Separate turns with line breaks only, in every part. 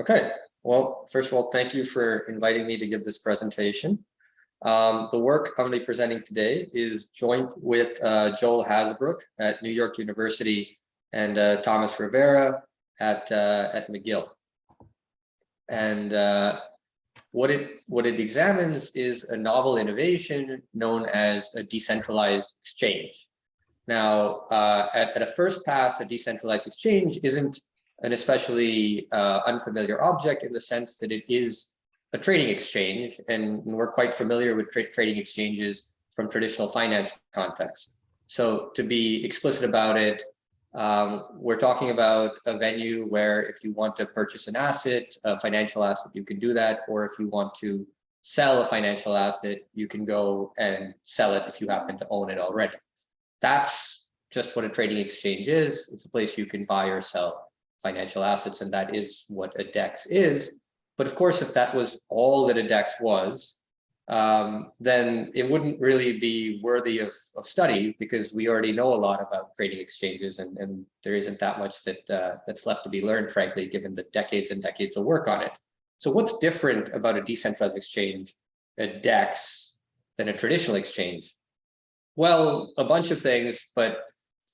Okay, well, first of all, thank you for inviting me to give this presentation. The work I'm going to be presenting today is joint with Joel Hasbrook at New York University and Thomas Rivera at McGill. And what it examines is a novel innovation known as a decentralized exchange. Now, at a first pass, a decentralized exchange isn't an especially unfamiliar object in the sense that it is a trading exchange, and we're quite familiar with trading exchanges from traditional finance contexts. So to be explicit about it, we're talking about a venue where if you want to purchase an asset, a financial asset, you can do that. Or if you want to sell a financial asset, you can go and sell it if you happen to own it already. That's just what a trading exchange is. It's a place you can buy or sell financial assets, and that is what a DEX is. But of course, if that was all that a DEX was, then it wouldn't really be worthy of study, because we already know a lot about trading exchanges, and there isn't that much that's left to be learned, frankly, given the decades and decades of work on it. So what's different about a decentralized exchange, a DEX, than a traditional exchange? Well, a bunch of things, but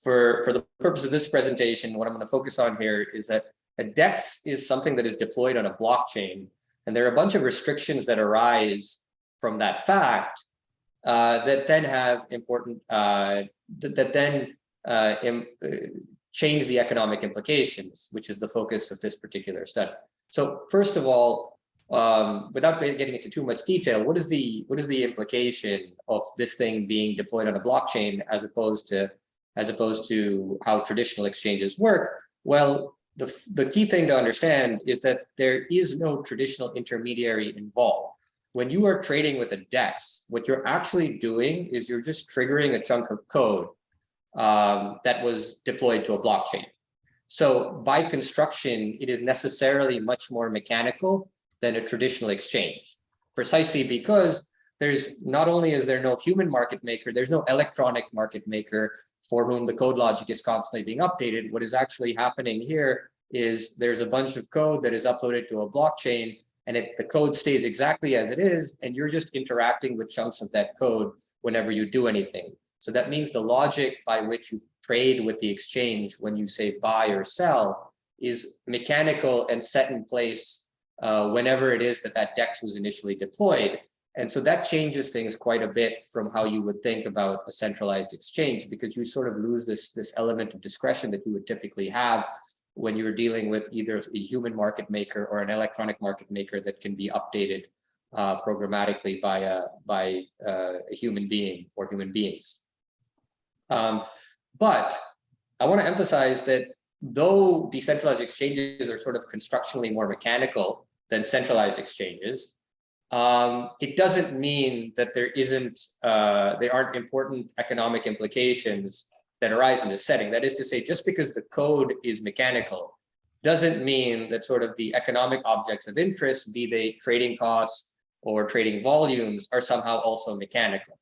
for the purpose of this presentation, what I'm going to focus on here is that a DEX is something that is deployed on a blockchain, and there are a bunch of restrictions that arise from that fact that then have important change the economic implications, which is the focus of this particular study. So first of all, without getting into too much detail, what is the implication of this thing being deployed on a blockchain as opposed to how traditional exchanges work? Well, the key thing to understand is that there is no traditional intermediary involved. When you are trading with a DEX, what you're actually doing is you're just triggering a chunk of code that was deployed to a blockchain. So by construction, it is necessarily much more mechanical than a traditional exchange, precisely because there's not only is there no human market maker, there's no electronic market maker for whom the code logic is constantly being updated. What is actually happening here is there's a bunch of code that is uploaded to a blockchain, and the code stays exactly as it is, and you're just interacting with chunks of that code whenever you do anything. So that means the logic by which you trade with the exchange when you say buy or sell is mechanical and set in place whenever it is that DEX was initially deployed. And so that changes things quite a bit from how you would think about a centralized exchange, because you sort of lose this element of discretion that you would typically have when you're dealing with either a human market maker or an electronic market maker that can be updated programmatically by a human being or human beings. But I want to emphasize that though decentralized exchanges are sort of constructionally more mechanical than centralized exchanges, it doesn't mean that there aren't important economic implications that arise in this setting. That is to say, just because the code is mechanical doesn't mean that sort of the economic objects of interest, be they trading costs or trading volumes, are somehow also mechanical.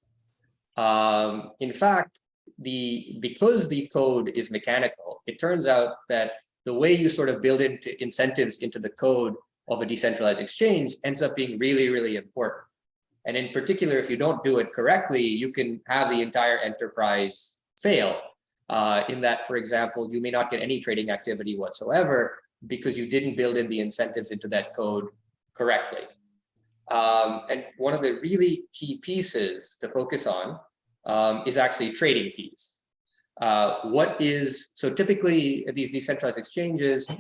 In fact, because the code is mechanical, it turns out that the way you sort of build into incentives into the code of a decentralized exchange ends up being really, really important. And in particular, if you don't do it correctly, you can have the entire enterprise fail in that, for example, you may not get any trading activity whatsoever because you didn't build in the incentives into that code correctly. And one of the really key pieces to focus on is actually trading fees. So typically at these decentralized exchanges,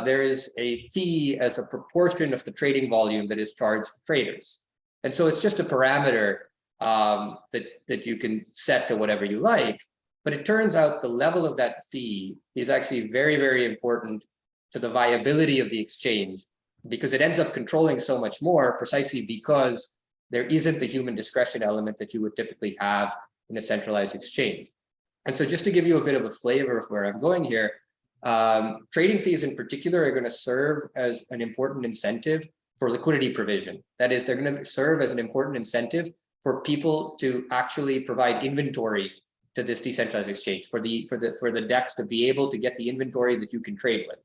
there is a fee as a proportion of the trading volume that is charged to traders. And so it's just a parameter that you can set to whatever you like. But it turns out the level of that fee is actually very, very important to the viability of the exchange, because it ends up controlling so much more, precisely because there isn't the human discretion element that you would typically have in a centralized exchange. And so just to give you a bit of a flavor of where I'm going here, trading fees in particular are going to serve as an important incentive for liquidity provision. That is, they're going to serve as an important incentive for people to actually provide inventory to this decentralized exchange, for the DEX to be able to get the inventory that you can trade with.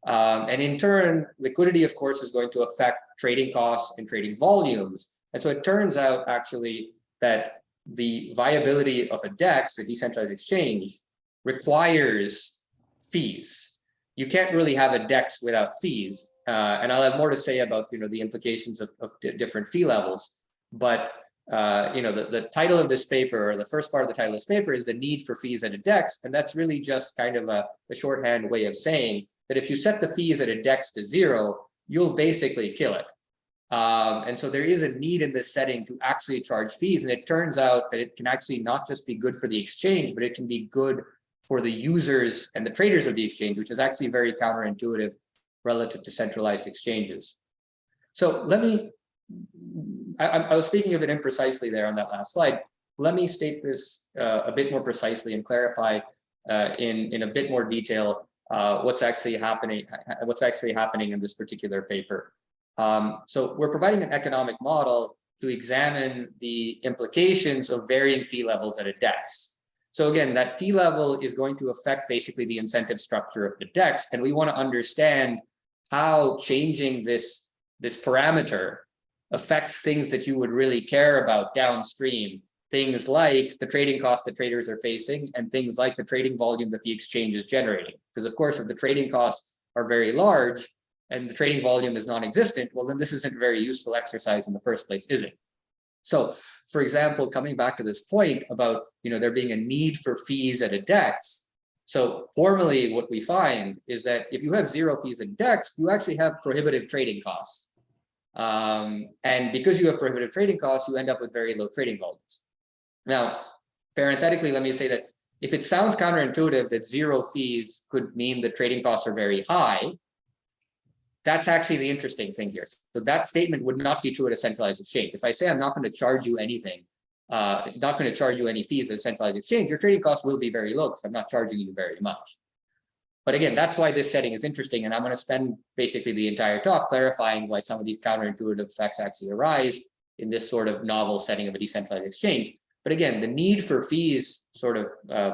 And in turn, liquidity, of course, is going to affect trading costs and trading volumes. And so it turns out actually that the viability of a DEX, a decentralized exchange, requires fees. You can't really have a DEX without fees. And I'll have more to say about the implications of different fee levels. But the title of this paper, or the first part of the title of this paper, is the need for fees at a DEX. And that's really just kind of a shorthand way of saying that if you set the fees at a DEX to 0, you'll basically kill it. And so there is a need in this setting to actually charge fees. And it turns out that it can actually not just be good for the exchange, but it can be good for the users and the traders of the exchange, which is actually very counterintuitive relative to centralized exchanges. So I was speaking a bit imprecisely there on that last slide. Let me state this a bit more precisely and clarify in a bit more detail what's actually happening in this particular paper. So we're providing an economic model to examine the implications of varying fee levels at a DEX. So again, that fee level is going to affect basically the incentive structure of the DEX, and we want to understand how changing this parameter affects things that you would really care about downstream, things like the trading costs that traders are facing and things like the trading volume that the exchange is generating. Because of course, if the trading costs are very large and the trading volume is non-existent, well, then this isn't a very useful exercise in the first place, is it? So, for example, coming back to this point about there being a need for fees at a DEX. So formally, what we find is that if you have 0 fees at DEX, you actually have prohibitive trading costs. And because you have prohibitive trading costs, you end up with very low trading volumes. Now, parenthetically, let me say that if it sounds counterintuitive that 0 fees could mean that trading costs are very high, that's actually the interesting thing here. So that statement would not be true at a centralized exchange. If I say I'm not going to charge you anything, not going to charge you any fees at a centralized exchange, your trading costs will be very low because I'm not charging you very much. But again, that's why this setting is interesting. And I'm going to spend basically the entire talk clarifying why some of these counterintuitive effects actually arise in this sort of novel setting of a decentralized exchange. But again, the need for fees sort of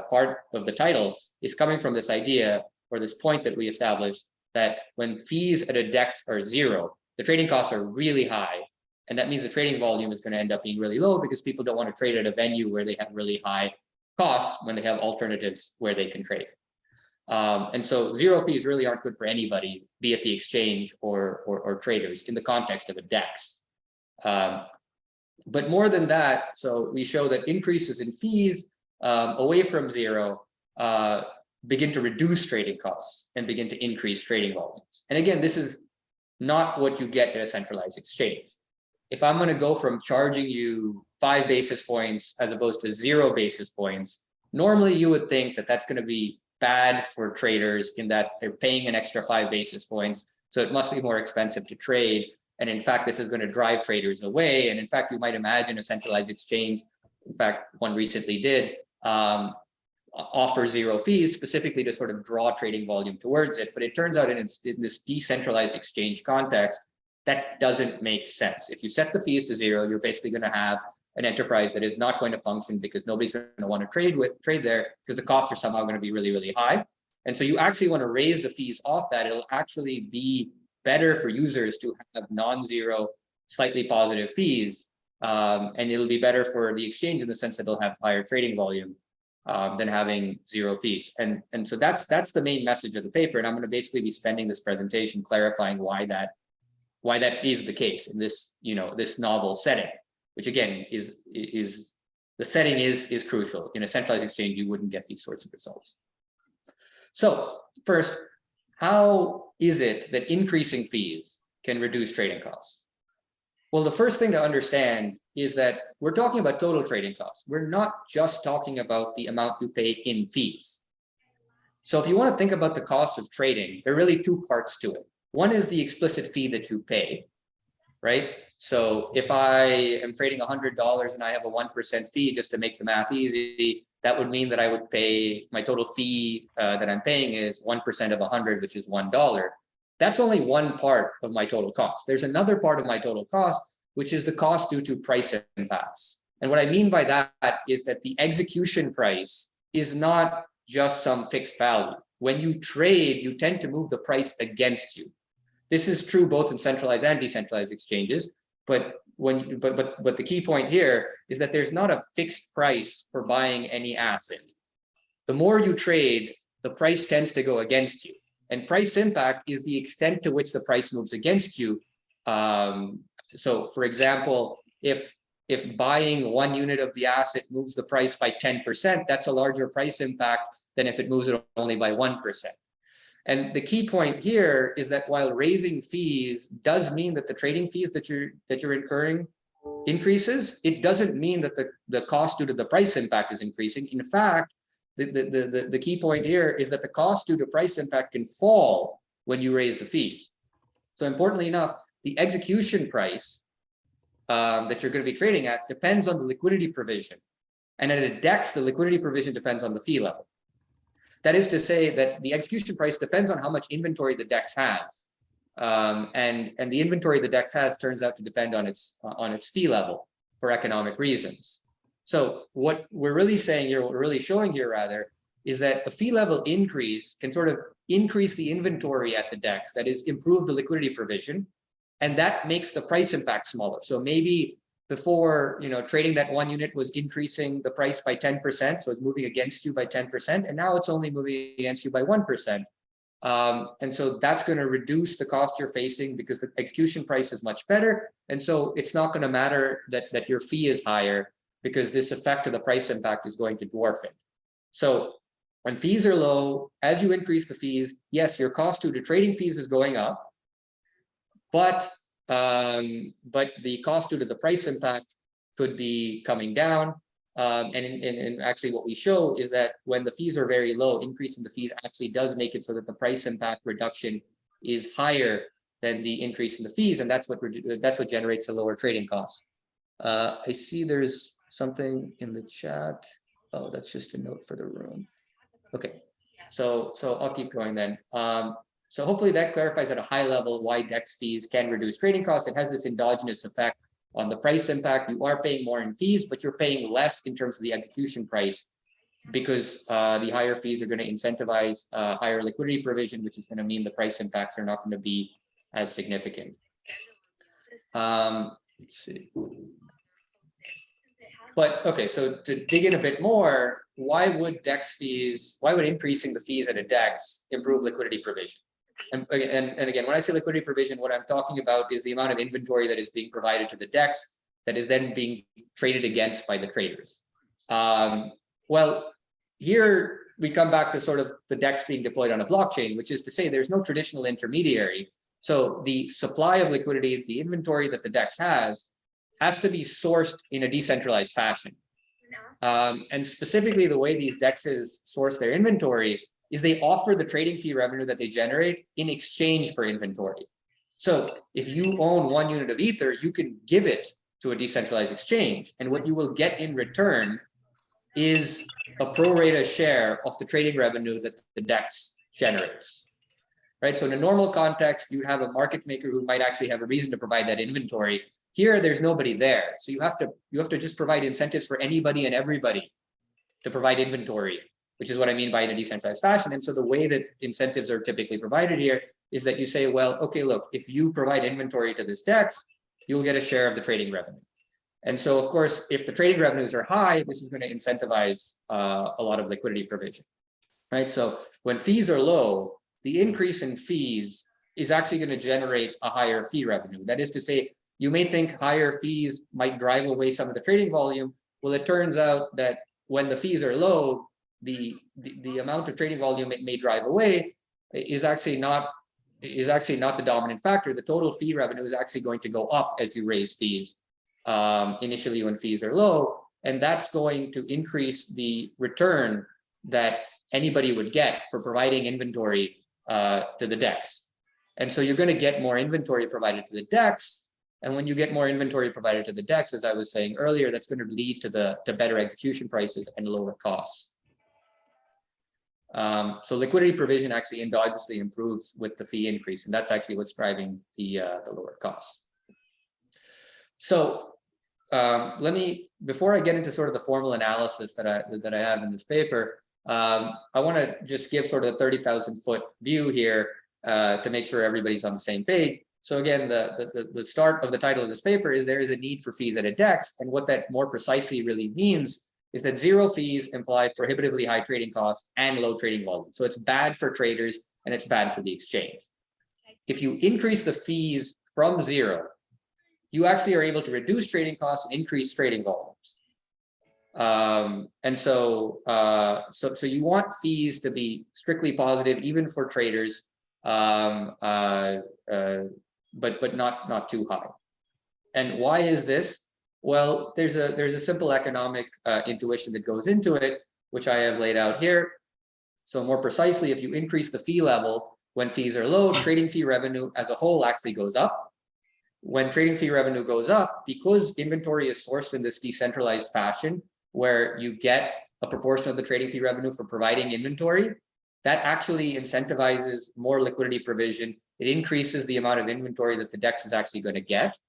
part of the title is coming from this idea or this point that we established that when fees at a DEX are 0, the trading costs are really high. And that means the trading volume is going to end up being really low because people don't want to trade at a venue where they have really high costs when they have alternatives where they can trade. And so 0 fees really aren't good for anybody, be it the exchange or traders in the context of a DEX. But more than that, so we show that increases in fees away from 0 begin to reduce trading costs and begin to increase trading volumes. And again, this is not what you get at a centralized exchange. If I'm going to go from charging you 5 basis points as opposed to 0 basis points, normally you would think that that's going to be bad for traders in that they're paying an extra 5 basis points. So it must be more expensive to trade. And in fact, this is going to drive traders away. And in fact, you might imagine a centralized exchange. In fact, one recently did offer 0 fees specifically to sort of draw trading volume towards it. But it turns out in this decentralized exchange context, that doesn't make sense. If you set the fees to 0, you're basically going to have an enterprise that is not going to function because nobody's going to want to trade there because the costs are somehow going to be really, really high. And so you actually want to raise the fees off that. It'll actually be better for users to have non-zero, slightly positive fees. And it'll be better for the exchange in the sense that they'll have higher trading volume than having 0 fees. And so that's the main message of the paper. And I'm going to basically be spending this presentation clarifying why that is the case in this, this novel setting, which again is the setting is crucial. In a centralized exchange, you wouldn't get these sorts of results. So first, how is it that increasing fees can reduce trading costs? Well, the first thing to understand is that we're talking about total trading costs. We're not just talking about the amount you pay in fees. So if you want to think about the cost of trading, there are really 2 parts to it. One is the explicit fee that you pay, right? So if I am trading $100 and I have a 1% fee, just to make the math easy, that would mean that I would pay, my total fee that I'm paying is 1% of 100, which is $1. That's only one part of my total cost. There's another part of my total cost, which is the cost due to price impacts. And what I mean by that is that the execution price is not just some fixed value. when you trade, you tend to move the price against you. This is true both in centralized and decentralized exchanges, but the key point here is that there's not a fixed price for buying any asset. The more you trade, the price tends to go against you. And price impact is the extent to which the price moves against you. So for example, if buying 1 unit of the asset moves the price by 10%, that's a larger price impact than if it moves it only by 1%. And the key point here is that while raising fees does mean that the trading fees that you're incurring increases, it doesn't mean that the cost due to the price impact is increasing. In fact, the key point here is that the cost due to price impact can fall when you raise the fees. So importantly enough, the execution price that you're going to be trading at depends on the liquidity provision. And at a DEX, the liquidity provision depends on the fee level. That is to say that the execution price depends on how much inventory the DEX has. And the inventory the DEX has turns out to depend on its fee level for economic reasons. So what we're really saying here, what we're really showing here rather, is that a fee level increase can sort of increase the inventory at the DEX, that is improve the liquidity provision, and that makes the price impact smaller. So maybe before, trading that 1 unit was increasing the price by 10%, so it's moving against you by 10%, and now it's only moving against you by 1%. And so that's going to reduce the cost you're facing because the execution price is much better. And so it's not going to matter that your fee is higher because this effect of the price impact is going to dwarf it. So when fees are low, as you increase the fees, yes, your cost due to trading fees is going up, but the cost due to the price impact could be coming down. And actually what we show is that when the fees are very low, increasing the fees actually does make it so that the price impact reduction is higher than the increase in the fees, and that's what generates the lower trading costs. I see there's something in the chat. Oh, that's just a note for the room. Okay, so I'll keep going then. So hopefully that clarifies at a high level why DEX fees can reduce trading costs. It has this endogenous effect on the price impact. You are paying more in fees, but you're paying less in terms of the execution price because the higher fees are going to incentivize higher liquidity provision, which is going to mean the price impacts are not going to be as significant. Let's see. But okay, so to dig in a bit more, why would increasing the fees at a DEX improve liquidity provision? And again, when I say liquidity provision, what I'm talking about is the amount of inventory that is being provided to the DEX that is then being traded against by the traders. Well, here we come back to sort of the DEX being deployed on a blockchain, which is to say there's no traditional intermediary. So the supply of liquidity, the inventory that the DEX has to be sourced in a decentralized fashion. And specifically the way these DEXs source their inventory is they offer the trading fee revenue that they generate in exchange for inventory. So if you own 1 unit of Ether, you can give it to a decentralized exchange. And what you will get in return is a pro rata share of the trading revenue that the DEX generates. Right? So in a normal context, you have a market maker who might actually have a reason to provide that inventory. Here, there's nobody there. So you have to just provide incentives for anybody and everybody to provide inventory, which is what I mean by in a decentralized fashion. And so the way that incentives are typically provided here is that you say, well, okay, look, if you provide inventory to this DEX, you'll get a share of the trading revenue. And so, of course, if the trading revenues are high, this is going to incentivize a lot of liquidity provision, right? So when fees are low, the increase in fees is actually going to generate a higher fee revenue. That is to say, you may think higher fees might drive away some of the trading volume. Well, it turns out that when the fees are low, the amount of trading volume it may drive away is actually not the dominant factor. The total fee revenue is actually going to go up as you raise fees initially when fees are low, and that's going to increase the return that anybody would get for providing inventory to the DEX. And so you're going to get more inventory provided to the DEX. And when you get more inventory provided to the DEX, as I was saying earlier, that's going to lead to better execution prices and lower costs. So liquidity provision actually endogenously improves with the fee increase, and that's actually what's driving the lower costs. So before I get into sort of the formal analysis that I have in this paper, I want to just give sort of a 30,000-foot view here to make sure everybody's on the same page. So again, the start of the title of this paper is there is a need for fees at a DEX, and what that more precisely really means is that zero fees imply prohibitively high trading costs and low trading volume. So it's bad for traders and it's bad for the exchange. If you increase the fees from zero, you actually are able to reduce trading costs and increase trading volumes. And so you want fees to be strictly positive, even for traders, but not too high. And why is this? Well, there's a simple economic intuition that goes into it, which I have laid out here. So more precisely, if you increase the fee level when fees are low, trading fee revenue as a whole actually goes up. When trading fee revenue goes up, because inventory is sourced in this decentralized fashion, where you get a proportion of the trading fee revenue for providing inventory, that actually incentivizes more liquidity provision. It increases the amount of inventory that the DEX is actually going to get.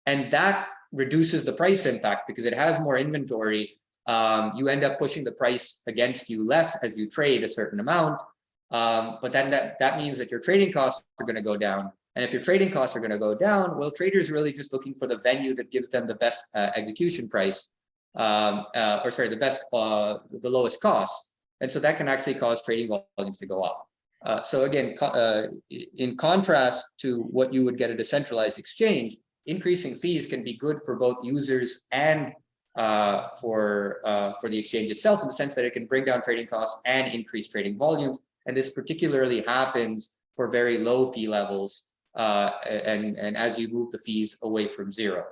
And that reduces the price impact because it has more inventory. You end up pushing the price against you less as you trade a certain amount. But then that means that your trading costs are going to go down. And if your trading costs are going to go down, well, traders are really just looking for the venue that gives them the best execution price, the lowest cost. And so that can actually cause trading volumes to go up. So again, in contrast to what you would get at a centralized exchange, increasing fees can be good for both users and for the exchange itself, in the sense that it can bring down trading costs and increase trading volumes. And this particularly happens for very low fee levels and as you move the fees away from zero.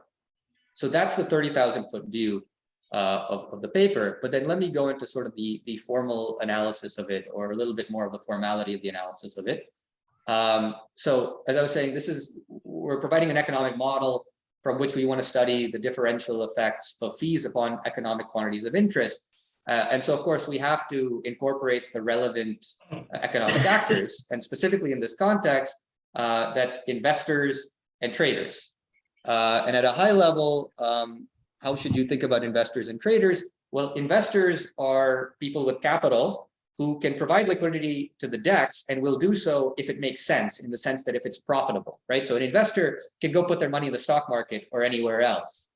So that's the 30,000-foot view of the paper. But then let me go into sort of the formal analysis of it, or a little bit more of the formality of the analysis of it. So as I was saying, we're providing an economic model from which we want to study the differential effects of fees upon economic quantities of interest. And so, of course, we have to incorporate the relevant economic actors, and specifically in this context, that's investors and traders. And at a high level, how should you think about investors and traders? Well, investors are people with capital who can provide liquidity to the DEX and will do so if it makes sense, in the sense that if it's profitable, right? So an investor can go put their money in the stock market or anywhere else,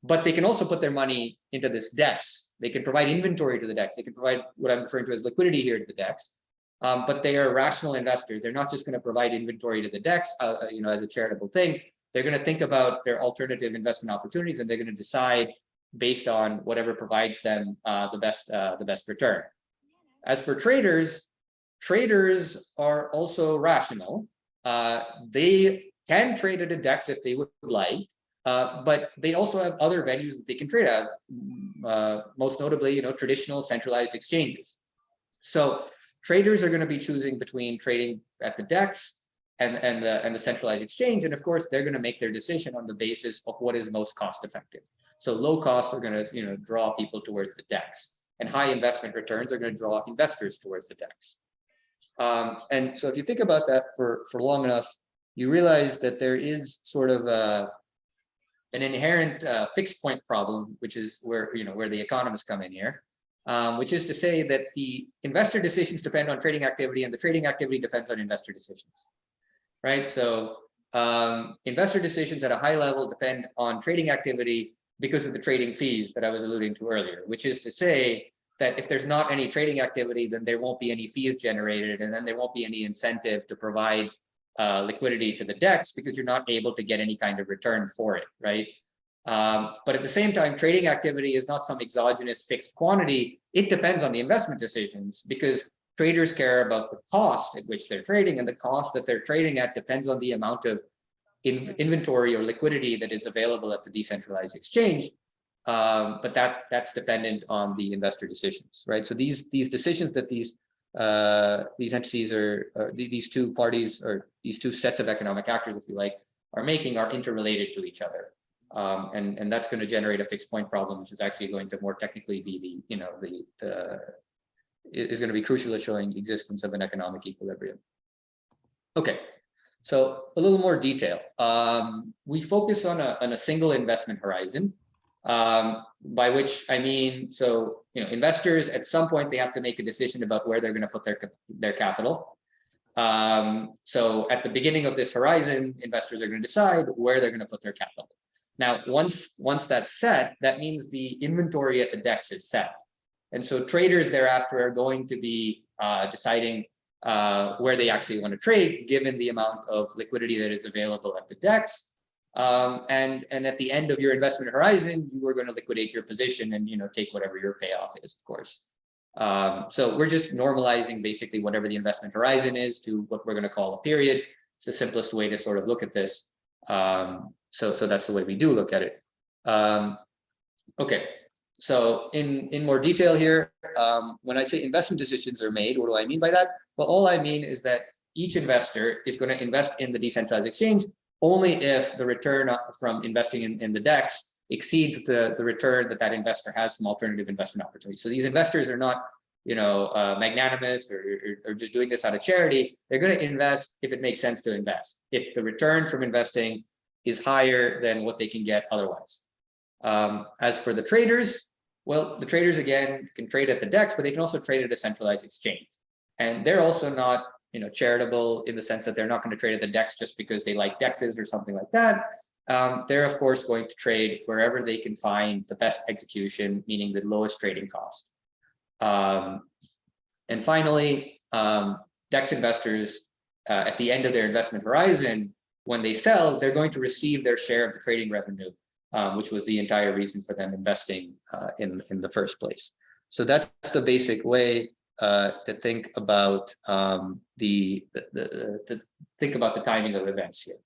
but they can also put their money into this DEX. They can provide inventory to the DEX. They can provide what I'm referring to as liquidity here to the DEX. But they are rational investors. They're not just going to provide inventory to the DEX, as a charitable thing. They're going to think about their alternative investment opportunities, and they're going to decide based on whatever provides them the best return. As for traders, traders are also rational. They can trade at a DEX if they would like, but they also have other venues that they can trade at, most notably, traditional centralized exchanges. So traders are going to be choosing between trading at the DEX and the centralized exchange, and of course they're going to make their decision on the basis of what is most cost effective. So low costs are going to draw people towards the DEX, and high investment returns are going to draw investors towards the DEX. And so if you think about that for long enough, you realize that there is sort of an inherent fixed point problem, which is where the economists come in here, which is to say that the investor decisions depend on trading activity, and the trading activity depends on investor decisions, right? So investor decisions at a high level depend on trading activity because of the trading fees that I was alluding to earlier, which is to say that if there's not any trading activity, then there won't be any fees generated, and then there won't be any incentive to provide liquidity to the DEX, because you're not able to get any kind of return for it, right? But at the same time, trading activity is not some exogenous fixed quantity. It depends on the investment decisions, because traders care about the cost at which they're trading, and the cost that they're trading at depends on the amount of inventory or liquidity that is available at the decentralized exchange. But that's dependent on the investor decisions, right? So these decisions that these entities these two parties, or these two sets of economic actors, if you like, are making, are interrelated to each other. And that's going to generate a fixed point problem, which is actually going to more technically be is going to be crucial to showing existence of an economic equilibrium. Okay, so a little more detail. We focus on a single investment horizon. by which I mean, so investors at some point they have to make a decision about where they're going to put their capital. So at the beginning of this horizon, investors are going to decide where they're going to put their capital. Now, once that's set, that means the inventory at the DEX is set. And so traders thereafter are going to be deciding where they actually want to trade, given the amount of liquidity that is available at the DEX. And at the end of your investment horizon, you are going to liquidate your position and take whatever your payoff is, of course. So we're just normalizing basically whatever the investment horizon is to what we're going to call a period. It's the simplest way to sort of look at this. So that's the way we do look at it. Okay, so in more detail here, when I say investment decisions are made, what do I mean by that? Well, all I mean is that each investor is going to invest in the decentralized exchange only if the return from investing in the DEX exceeds the return that investor has from alternative investment opportunities. So these investors are not, magnanimous or just doing this out of charity. They're going to invest if it makes sense to invest, if the return from investing is higher than what they can get otherwise. As for the traders, well, the traders again can trade at the DEX, but they can also trade at a centralized exchange, and they're also not charitable in the sense that they're not going to trade at the DEX just because they like DEXs or something like that. They're of course going to trade wherever they can find the best execution, meaning the lowest trading cost. And finally, DEX investors at the end of their investment horizon, when they sell, they're going to receive their share of the trading revenue, which was the entire reason for them investing in the first place. So that's the basic way to think about think about the timing of events here.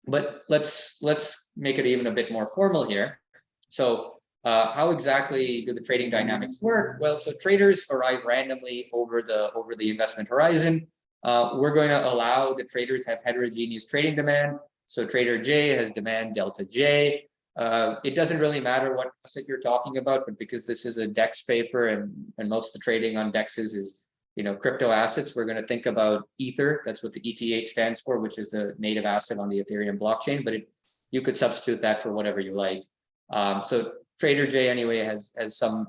But let's make it even a bit more formal here. So how exactly do the trading dynamics work? Well, so traders arrive randomly over the investment horizon. We're going to allow the traders have heterogeneous trading demand. So trader J has demand delta J. It doesn't really matter what asset you're talking about, but because this is a DEX paper and most of the trading on DEXs is crypto assets, we're going to think about Ether. That's what the ETH stands for, which is the native asset on the Ethereum blockchain. But you could substitute that for whatever you like. So trader J anyway has some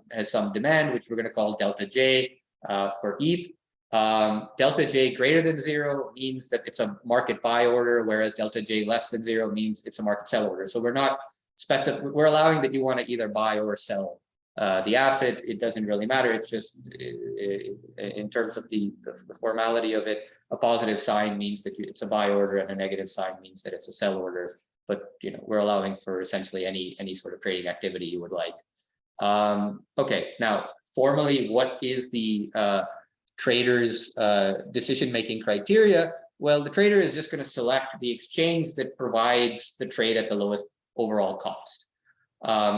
demand, which we're going to call delta J for ETH. Delta J greater than 0 means that it's a market buy order, whereas delta J less than 0 means it's a market sell order. So we're not we're allowing that you want to either buy or sell the asset. It doesn't really matter. It's just in terms of the formality of it, a positive sign means that it's a buy order and a negative sign means that it's a sell order. But we're allowing for essentially any sort of trading activity you would like. Okay, now formally, what is the trader's decision-making criteria? Well, the trader is just going to select the exchange that provides the trade at the lowest overall cost.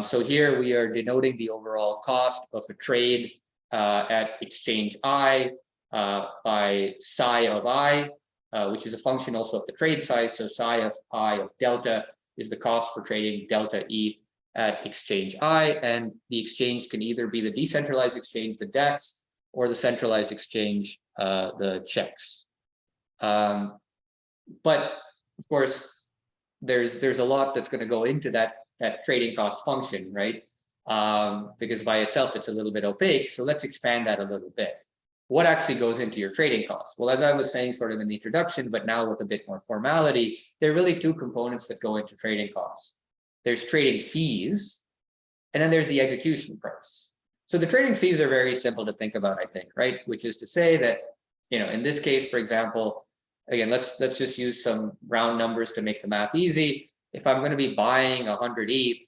So here we are denoting the overall cost of a trade at exchange I by psi of I, which is a function also of the trade size. So psi of I of delta is the cost for trading delta ETH at exchange I, and the exchange can either be the decentralized exchange, the DEX, or the centralized exchange, the checks. But of course, there's a lot that's going to go into that trading cost function, right? Because by itself it's a little bit opaque. So let's expand that a little bit. What actually goes into your trading costs? Well, as I was saying sort of in the introduction, but now with a bit more formality, there are really two components that go into trading costs. There's trading fees, and then there's the execution price. So the trading fees are very simple to think about, I think, right? Which is to say that, in this case, for example, again, let's just use some round numbers to make the math easy. If I'm going to be buying 100 ETH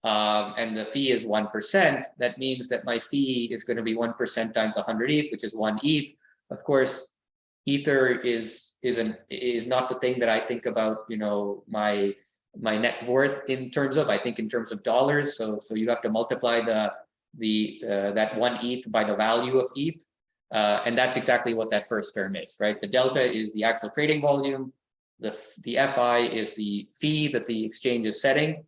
and the fee is 1%, that means that my fee is going to be 1% times 100 ETH, which is 1 ETH. Of course, Ether is not the thing that I think about, my net worth in terms of. I think in terms of dollars. So you have to multiply that 1 ETH by the value of ETH. And that's exactly what that first term is, right? The delta is the actual trading volume. The FI is the fee that the exchange is setting.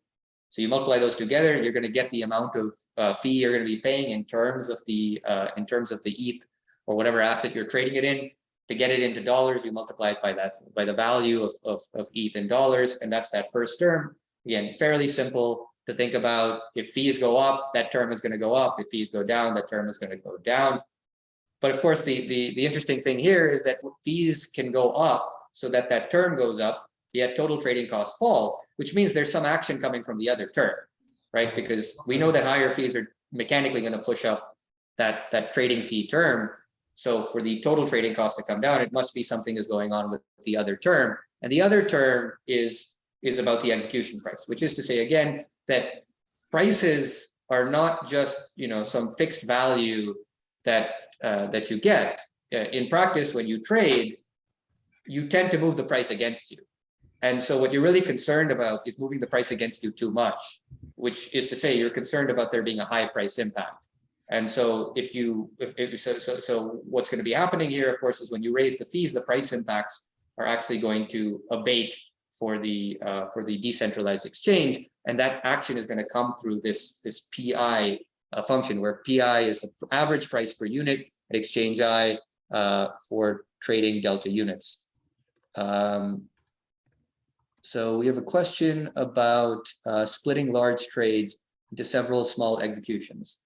So you multiply those together, you're going to get the amount of fee you're going to be paying in terms of the ETH or whatever asset you're trading it in. To get it into dollars, you multiply it by the value of ETH in dollars, and that's that first term. Again, fairly simple to think about if fees go up, that term is going to go up. If fees go down, that term is going to go down. But of course, the interesting thing here is that fees can go up so that that term goes up, yet total trading costs fall, which means there's some action coming from the other term, right? Because we know that higher fees are mechanically going to push up that trading fee term. So for the total trading cost to come down, it must be something is going on with the other term. And the other term is about the execution price, which is to say, again, that prices are not just, you know, some fixed value that that you get. In practice, when you trade, you tend to move the price against you. And so what you're really concerned about is moving the price against you too much, which is to say you're concerned about there being a high price impact. And so so what's going to be happening here, of course, is when you raise the fees, the price impacts are actually going to abate for the decentralized exchange, and that action is going to come through this PI function, where PI is the average price per unit at exchange I for trading delta units. So we have a question about splitting large trades into several small executions.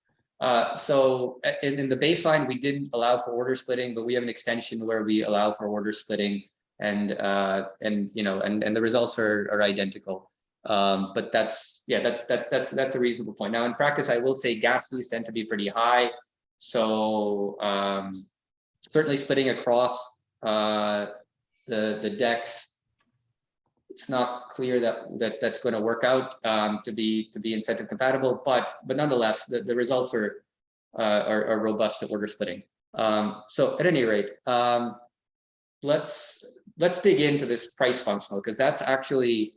So in the baseline, we didn't allow for order splitting, but we have an extension where we allow for order splitting, and you know, and the results are identical. But that's a reasonable point. Now, in practice, I will say gas fees tend to be pretty high. So certainly splitting across the DEX, it's not clear that's going to work out to be incentive compatible, but nonetheless, the results are robust to order splitting. So at any rate, let's dig into this price functional, because that's actually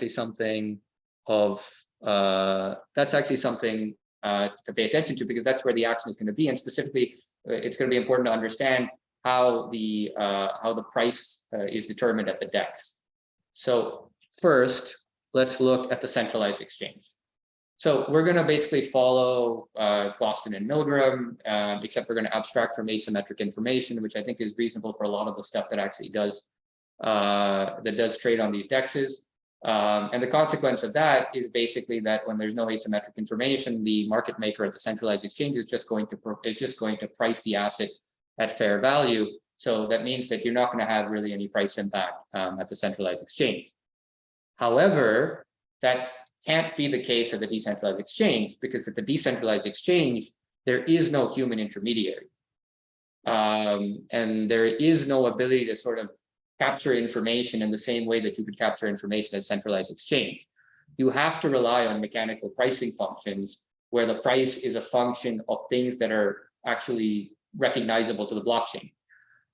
something to pay attention to, because that's where the action is going to be, and specifically, it's going to be important to understand how the price is determined at the DEX. So first, let's look at the centralized exchange. So we're going to basically follow Gloston and Milgram, except we're going to abstract from asymmetric information, which I think is reasonable for a lot of the stuff that actually does trade on these DEXs. And the consequence of that is basically that when there's no asymmetric information, the market maker at the centralized exchange is just going to price the asset at fair value. So that means that you're not going to have really any price impact at the centralized exchange. However, that can't be the case at the decentralized exchange, because at the decentralized exchange, there is no human intermediary. And there is no ability to sort of capture information in the same way that you could capture information at a centralized exchange. You have to rely on mechanical pricing functions, where the price is a function of things that are actually recognizable to the blockchain.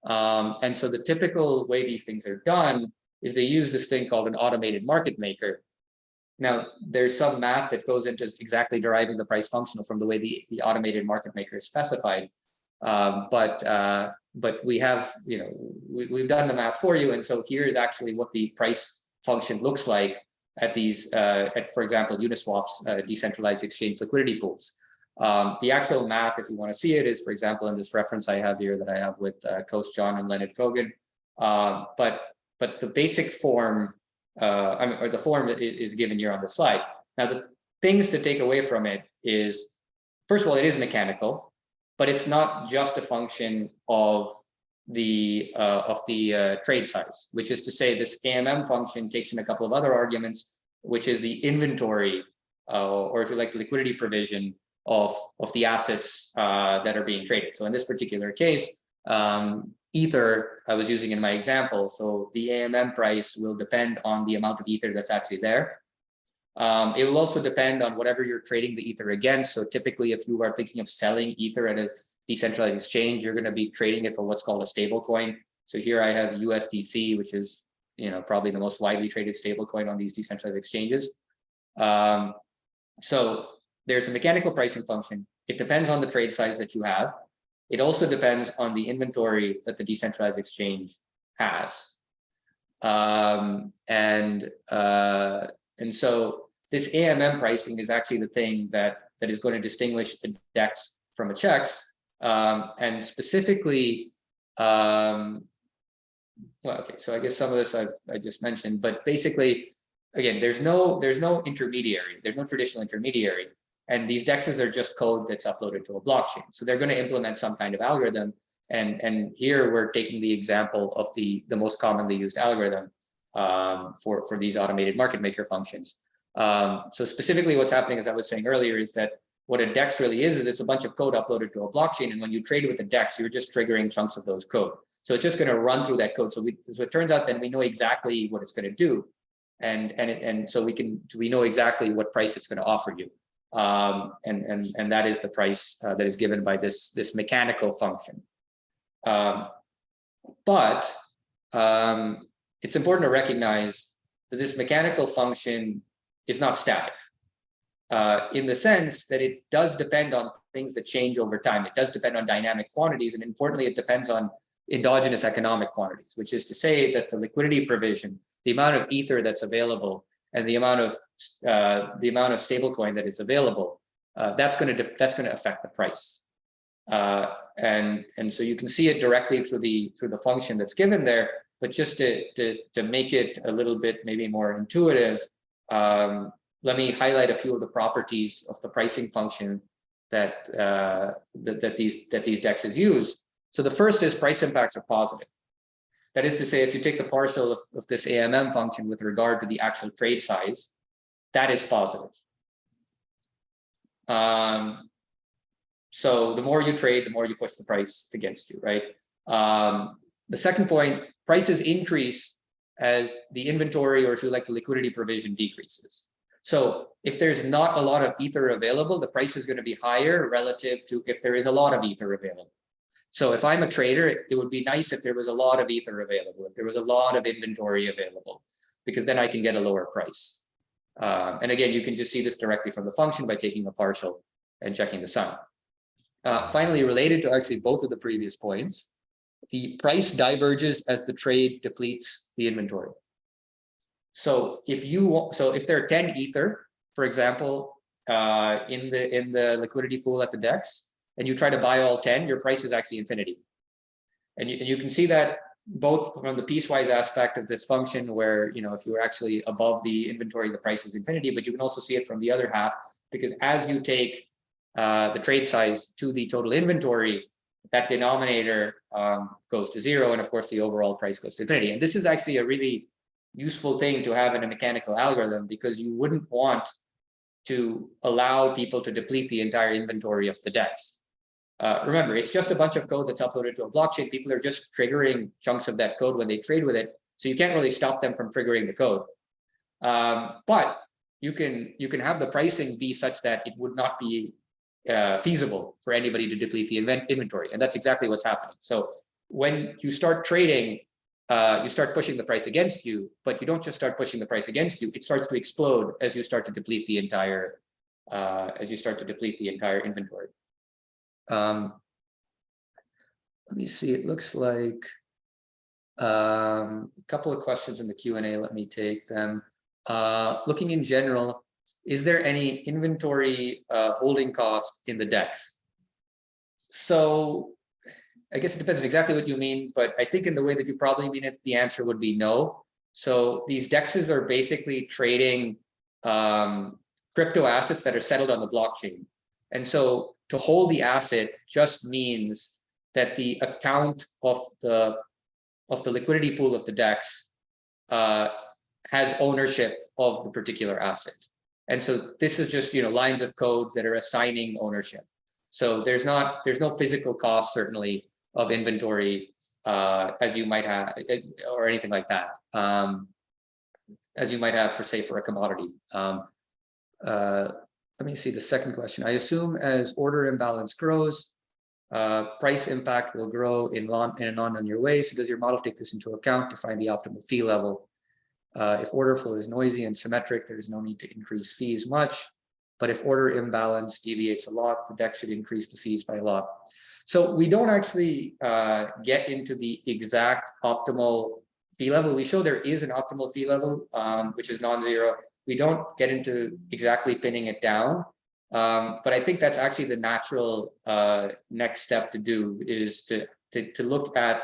And so the typical way these things are done is they use this thing called an automated market maker. Now, there's some math that goes into exactly deriving the price functional from the way the automated market maker is specified. But we have, you know, we've done the math for you. And so here is actually what the price function looks like at these, for example, Uniswap's decentralized exchange liquidity pools. The actual math, if you want to see it, is, for example, in this reference I have here that I have with Coast John and Leonard Kogan. But the basic form, or the form is given here on the slide. Now, the things to take away from it is, first of all, it is mechanical, but it's not just a function of the trade size, which is to say this AMM function takes in a couple of other arguments, which is the inventory, or if you like, the liquidity provision of the assets that are being traded. So in this particular case, Ether I was using in my example. So the AMM price will depend on the amount of Ether that's actually there. It will also depend on whatever you're trading the Ether against. So typically, if you are thinking of selling Ether at a decentralized exchange, you're going to be trading it for what's called a stable coin. So here I have USDC, which is, you know, probably the most widely traded stable coin on these decentralized exchanges. So there's a mechanical pricing function. It depends on the trade size that you have. It also depends on the inventory that the decentralized exchange has. And so this AMM pricing is actually the thing that is going to distinguish a DEX from a CHEX. And specifically, well, okay, so I guess some of this I just mentioned, but basically again, there's no intermediary, there's no traditional intermediary. And these DEXs are just code that's uploaded to a blockchain. So they're going to implement some kind of algorithm. And here we're taking the example of the most commonly used algorithm for these automated market maker functions. So specifically what's happening, as I was saying earlier, is that what a DEX really is it's a bunch of code uploaded to a blockchain. And when you trade with the DEX, you're just triggering chunks of those code. So it's just going to run through that code. So it turns out then we know exactly what it's going to do. And so we know exactly what price it's going to offer you. And that is the price that is given by this mechanical function. But it's important to recognize that this mechanical function is not static, in the sense that it does depend on things that change over time. It does depend on dynamic quantities, and importantly, it depends on endogenous economic quantities, which is to say that the liquidity provision, the amount of ether that's available, and the amount of stablecoin that is available, that's going to affect the price. And so you can see it directly through the function that's given there. But just to make it a little bit maybe more intuitive, let me highlight a few of the properties of the pricing function that these DEXs use. So the first is price impacts are positive. That is to say, if you take the partial of this AMM function with regard to the actual trade size, that is positive. So the more you trade, the more you push the price against you, right? The second point, prices increase as the inventory, or if you like, the liquidity provision decreases. So if there's not a lot of ether available, the price is going to be higher relative to if there is a lot of ether available. So if I'm a trader, it would be nice if there was a lot of ether available, if there was a lot of inventory available, because then I can get a lower price. And again, you can just see this directly from the function by taking a partial and checking the sign. Finally, related to actually both of the previous points, the price diverges as the trade depletes the inventory. So if there are 10 ether, for example, in the liquidity pool at the DEX, and you try to buy all 10, your price is actually infinity. And you can see that both from the piecewise aspect of this function, where if you're actually above the inventory, the price is infinity, but you can also see it from the other half, because as you take the trade size to the total inventory, that denominator goes to zero, and of course the overall price goes to infinity. And this is actually a really useful thing to have in a mechanical algorithm, because you wouldn't want to allow people to deplete the entire inventory of the DEX. Remember, it's just a bunch of code that's uploaded to a blockchain. People are just triggering chunks of that code when they trade with it, so you can't really stop them from triggering the code. But you can have the pricing be such that it would not be feasible for anybody to deplete the inventory, and that's exactly what's happening. So when you start trading, you start pushing the price against you, but you don't just start pushing the price against you; it starts to explode as you start to deplete the entire inventory. Let me see. It looks like a couple of questions in the Q&A. Let me take them. Looking in general, is there any inventory holding cost in the DEX? So I guess it depends on exactly what you mean, but I think in the way that you probably mean it, the answer would be no. So these DEXs are basically trading crypto assets that are settled on the blockchain. And so to hold the asset just means that the account of the liquidity pool of the DEX has ownership of the particular asset. And so this is just lines of code that are assigning ownership. So there's no physical cost certainly of inventory as you might have, or anything like that, as you might have for a commodity. Let me see the second question. I assume as order imbalance grows, price impact will grow in a non-linear way. So does your model take this into account to find the optimal fee level? If order flow is noisy and symmetric, there is no need to increase fees much. But if order imbalance deviates a lot, the DEX should increase the fees by a lot. So we don't actually get into the exact optimal fee level. We show there is an optimal fee level, which is non-zero. We don't get into exactly pinning it down. But I think that's actually the natural next step to do, is to look at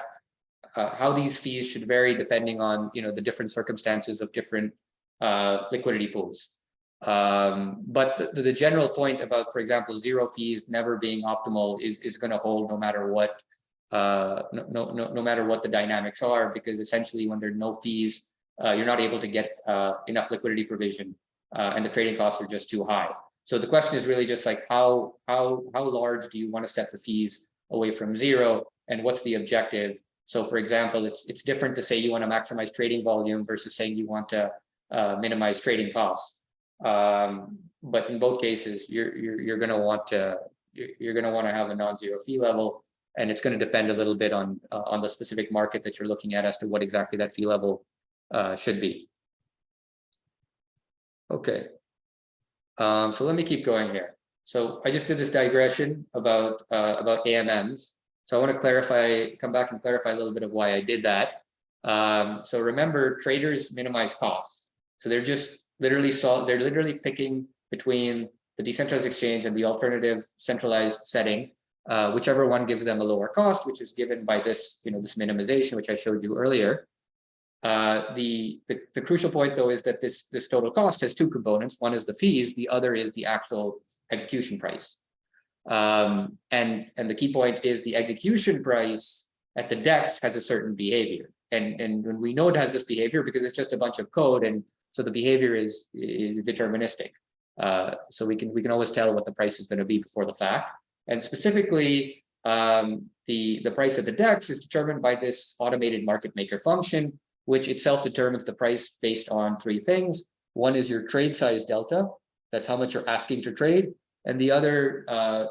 how these fees should vary depending on the different circumstances of different liquidity pools. But the general point about, for example, zero fees never being optimal is going to hold no matter what, no matter what the dynamics are, because essentially when there are no fees, you're not able to get enough liquidity provision, and the trading costs are just too high. So the question is really just like how large do you want to set the fees away from zero, and what's the objective? So for example, it's different to say you want to maximize trading volume versus saying you want to minimize trading costs. But in both cases, you're going to want to have a non-zero fee level, and it's going to depend a little bit on the specific market that you're looking at as to what exactly that fee level should be. Okay. So let me keep going here. So I just did this digression about AMMs. So I want to clarify, come back and clarify a little bit of why I did that. So remember, traders minimize costs. So they're just literally picking between the decentralized exchange and the alternative centralized setting, whichever one gives them a lower cost, which is given by this, this minimization, which I showed you earlier. The crucial point, though, is that this total cost has two components. One is the fees, the other is the actual execution price. And the key point is the execution price at the DEX has a certain behavior. And we know it has this behavior because it's just a bunch of code, and so the behavior is deterministic. So we can always tell what the price is going to be before the fact. And specifically, the price at the DEX is determined by this automated market maker function, which itself determines the price based on three things. One is your trade size delta. That's how much you're asking to trade. And the other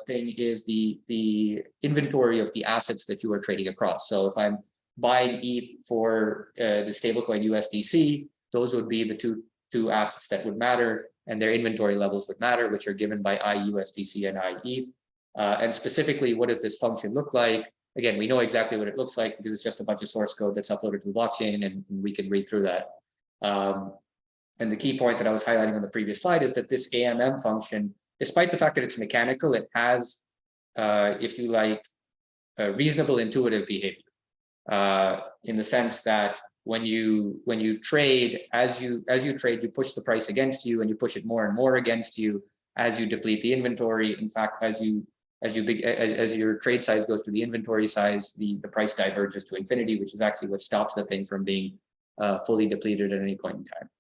thing is the inventory of the assets that you are trading across. So if I'm buying ETH for the stablecoin USDC, those would be the two assets that would matter, and their inventory levels would matter, which are given by IUSDC and IETH. And specifically, what does this function look like? Again, we know exactly what it looks like because it's just a bunch of source code that's uploaded to the blockchain, and we can read through that. And the key point that I was highlighting on the previous slide is that this AMM function, despite the fact that it's mechanical, it has, if you like, a reasonable intuitive behavior, in the sense that when you trade, as you trade, you push the price against you, and you push it more and more against you as you deplete the inventory. In fact, as your trade size goes to the inventory size, the price diverges to infinity, which is actually what stops the thing from being fully depleted at any point in time.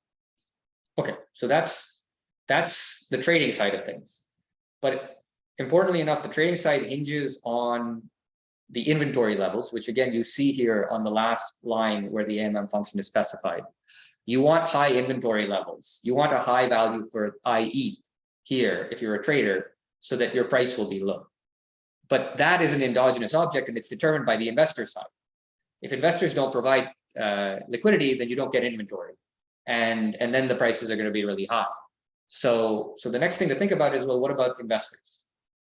Okay, so that's the trading side of things. But importantly enough, the trading side hinges on the inventory levels, which again, you see here on the last line where the AMM function is specified. You want high inventory levels. You want a high value for IETH here, if you're a trader, so that your price will be low. But that is an endogenous object, and it's determined by the investor side. If investors don't provide liquidity, then you don't get inventory. And then the prices are going to be really high. So the next thing to think about is, well, what about investors?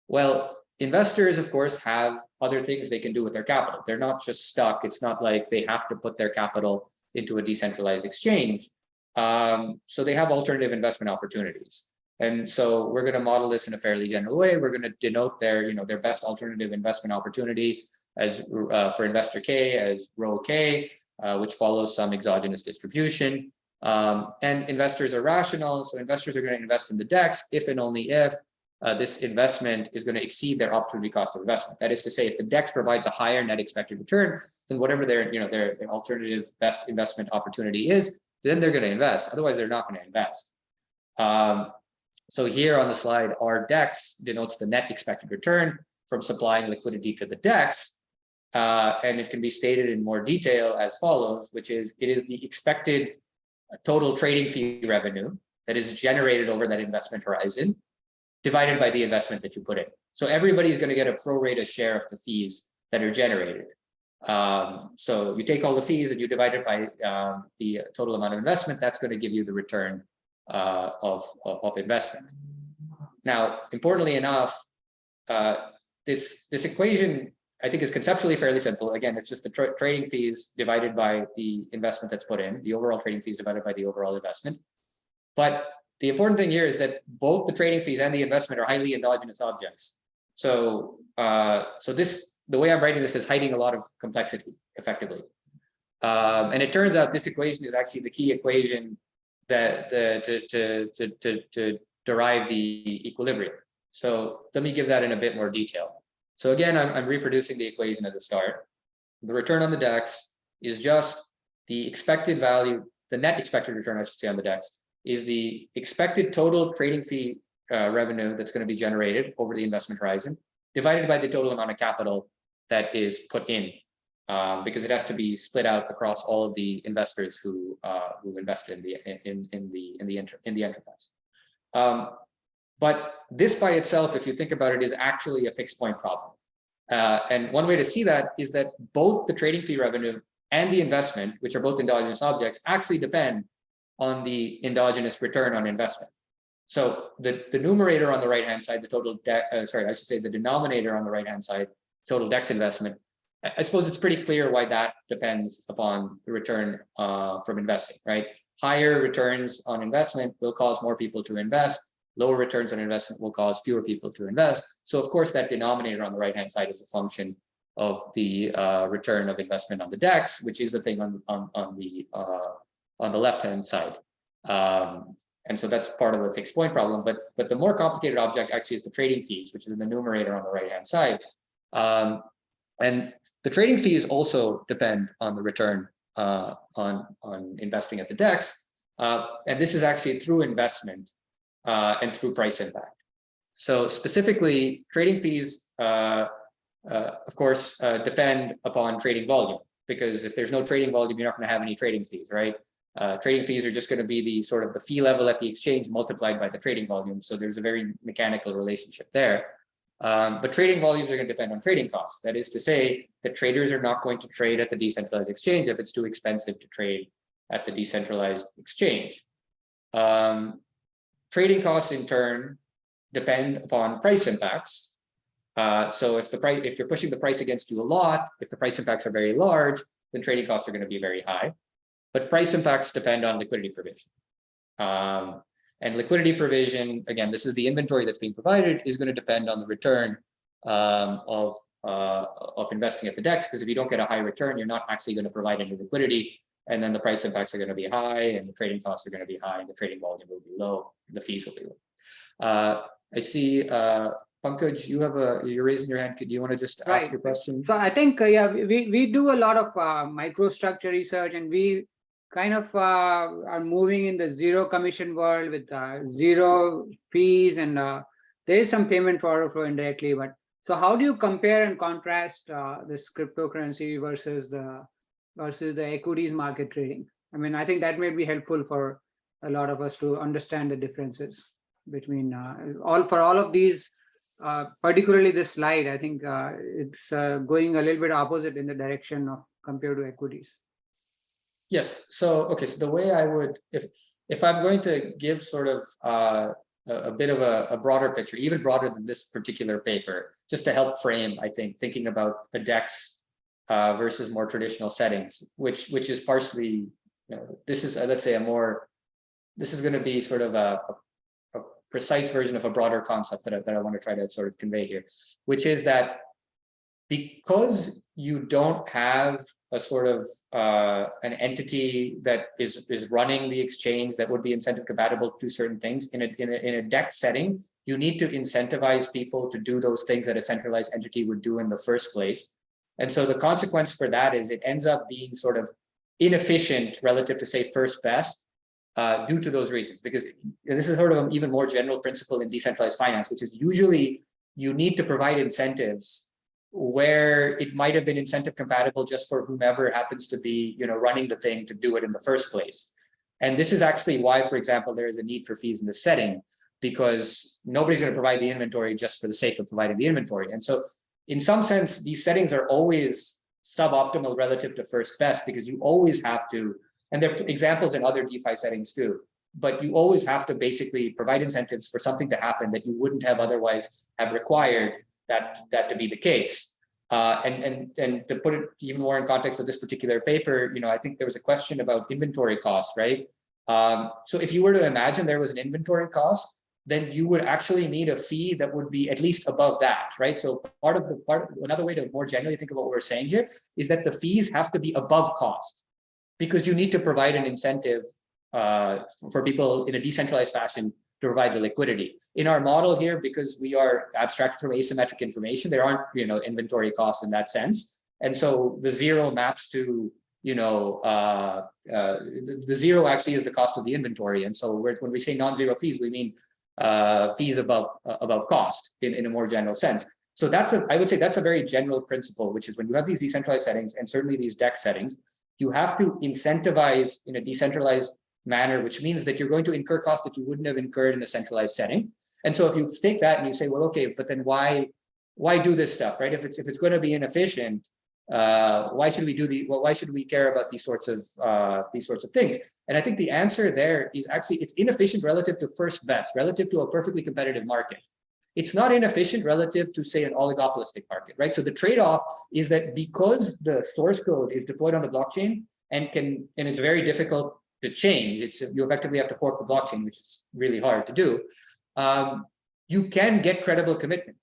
Well, investors, of course, have other things they can do with their capital. They're not just stuck. It's not like they have to put their capital into a decentralized exchange. So they have alternative investment opportunities. And so we're going to model this in a fairly general way. We're going to denote their best alternative investment opportunity as for investor K as rho K, which follows some exogenous distribution. And investors are rational, so investors are going to invest in the DEX if and only if this investment is going to exceed their opportunity cost of investment. That is to say, if the DEX provides a higher net expected return than whatever their alternative best investment opportunity is, then they're going to invest. Otherwise, they're not going to invest. So here on the slide, our DEX denotes the net expected return from supplying liquidity to the DEX. And it can be stated in more detail as follows, which is, it is the expected total trading fee revenue that is generated over that investment horizon divided by the investment that you put in. So everybody's going to get a pro rata share of the fees that are generated. So you take all the fees and you divide it by the total amount of investment. That's going to give you the return of investment. Now, importantly enough, this equation, I think, is conceptually fairly simple. Again, it's just the trading fees divided by the investment that's put in, the overall trading fees divided by the overall investment. But the important thing here is that both the trading fees and the investment are highly endogenous objects. So, the way I'm writing this is hiding a lot of complexity, effectively. And it turns out this equation is actually the key equation to derive the equilibrium. So let me give that in a bit more detail. So again, I'm reproducing the equation as a start. The return on the DEX is just the expected value, the net expected return, I should say, on the DEX is the expected total trading fee revenue that's going to be generated over the investment horizon, divided by the total amount of capital that is put in, because it has to be split out across all of the investors who invest in the enterprise. But this by itself, if you think about it, is actually a fixed point problem. And one way to see that is that both the trading fee revenue and the investment, which are both endogenous objects, actually depend on the endogenous return on investment. So the numerator on the right-hand side, the total the denominator on the right-hand side, total DEX investment, I suppose it's pretty clear why that depends upon the return from investing, right? Higher returns on investment will cause more people to invest. Lower returns on investment will cause fewer people to invest. So of course, that denominator on the right-hand side is a function of the return of investment on the DEX, which is the thing on the left-hand side. And so that's part of the fixed point problem. But the more complicated object actually is the trading fees, which is in the numerator on the right-hand side. And the trading fees also depend on the return on investing at the DEX. And this is actually through investment and through price impact. So specifically, trading fees, of course, depend upon trading volume, because if there's no trading volume, you're not going to have any trading fees, right? Trading fees are just going to be the sort of the fee level at the exchange multiplied by the trading volume. So there's a very mechanical relationship there. But trading volumes are going to depend on trading costs. That is to say that traders are not going to trade at the decentralized exchange if it's too expensive to trade at the decentralized exchange. Trading costs, in turn, depend upon price impacts. So if you're pushing the price against you a lot, if the price impacts are very large, then trading costs are going to be very high. But price impacts depend on liquidity provision. And liquidity provision, again, this is the inventory that's being provided, is going to depend on the return of investing at the DEX, because if you don't get a high return, you're not actually going to provide any liquidity. And then the price impacts are going to be high, and the trading costs are going to be high, and the trading volume will be low, and the fees will be low. I see, Pankaj, you're raising your hand. Do you want to just ask your question?
So I think, yeah, we do a lot of microstructure research, and we kind of are moving in the zero commission world with zero fees, and there is some payment for order flow indirectly. But so how do you compare and contrast this cryptocurrency versus the equities market trading? I mean, I think that may be helpful for a lot of us to understand the differences between all of these, particularly this slide. I think it's going a little bit opposite in the direction of compared to equities.
Yes. So, okay. So the way I would, if I'm going to give sort of a bit of a broader picture, even broader than this particular paper, just to help frame, I think, thinking about the DEX versus more traditional settings, which is partially, this is, let's say, this is going to be sort of a precise version of a broader concept that I want to try to sort of convey here, which is that because you don't have a sort of an entity that is running the exchange that would be incentive compatible to certain things in a DEX setting, you need to incentivize people to do those things that a centralized entity would do in the first place. And so the consequence for that is it ends up being sort of inefficient relative to, say, first best due to those reasons. Because this is sort of an even more general principle in decentralized finance, which is usually you need to provide incentives where it might have been incentive compatible just for whomever happens to be, running the thing to do it in the first place. And this is actually why, for example, there is a need for fees in this setting, because nobody's going to provide the inventory just for the sake of providing the inventory. And so in some sense, these settings are always suboptimal relative to first best, because you always have to, and there are examples in other DeFi settings too, but you always have to basically provide incentives for something to happen that you wouldn't have otherwise have required that to be the case. And to put it even more in context of this particular paper, I think there was a question about inventory costs, right? So if you were to imagine there was an inventory cost, then you would actually need a fee that would be at least above that, right? So another way to more generally think of what we're saying here is that the fees have to be above cost, because you need to provide an incentive for people in a decentralized fashion to provide the liquidity. In our model here, because we are abstracted from asymmetric information, there aren't inventory costs in that sense, and so the zero maps to the zero actually is the cost of the inventory, and so when we say non-zero fees, we mean fees above cost in a more general sense. So I would say that's a very general principle, which is when you have these decentralized settings, and certainly these DEX settings, you have to incentivize in a decentralized manner, which means that you're going to incur costs that you wouldn't have incurred in a centralized setting. And so if you take that and you say, well, okay, but then why do this stuff, right? If it's going to be inefficient, why should we care about these sorts of things? And I think the answer there is actually it's inefficient relative to first best, relative to a perfectly competitive market. It's not inefficient relative to, say, an oligopolistic market, right? So the trade-off is that because the source code is deployed on the blockchain and it's very difficult to change, you effectively have to fork the blockchain, which is really hard to do. You can get credible commitment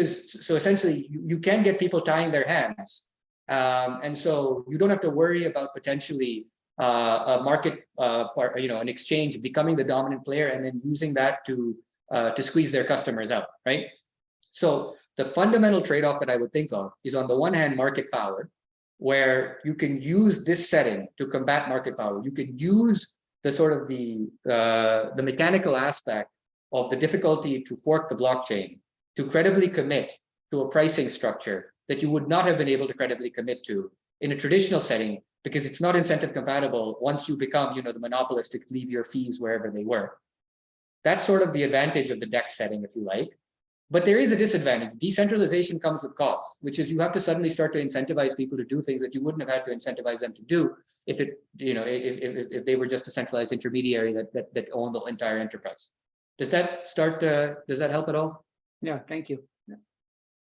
so essentially you can get people tying their hands, and so you don't have to worry about potentially a market, an exchange becoming the dominant player and then using that to squeeze their customers out, right? So the fundamental trade-off that I would think of is, on the one hand, market power, where you can use this setting to combat market power. You can use the sort of the mechanical aspect of the difficulty to fork the blockchain to credibly commit to a pricing structure that you would not have been able to credibly commit to in a traditional setting, because it's not incentive compatible once you become, the monopolist to leave your fees wherever they were. That's sort of the advantage of the DEX setting, if you like. But there is a disadvantage. Decentralization comes with costs, which is you have to suddenly start to incentivize people to do things that you wouldn't have had to incentivize them to do if they were just a centralized intermediary that owned the entire enterprise. Does that help at all?
Yeah, thank you. Yeah.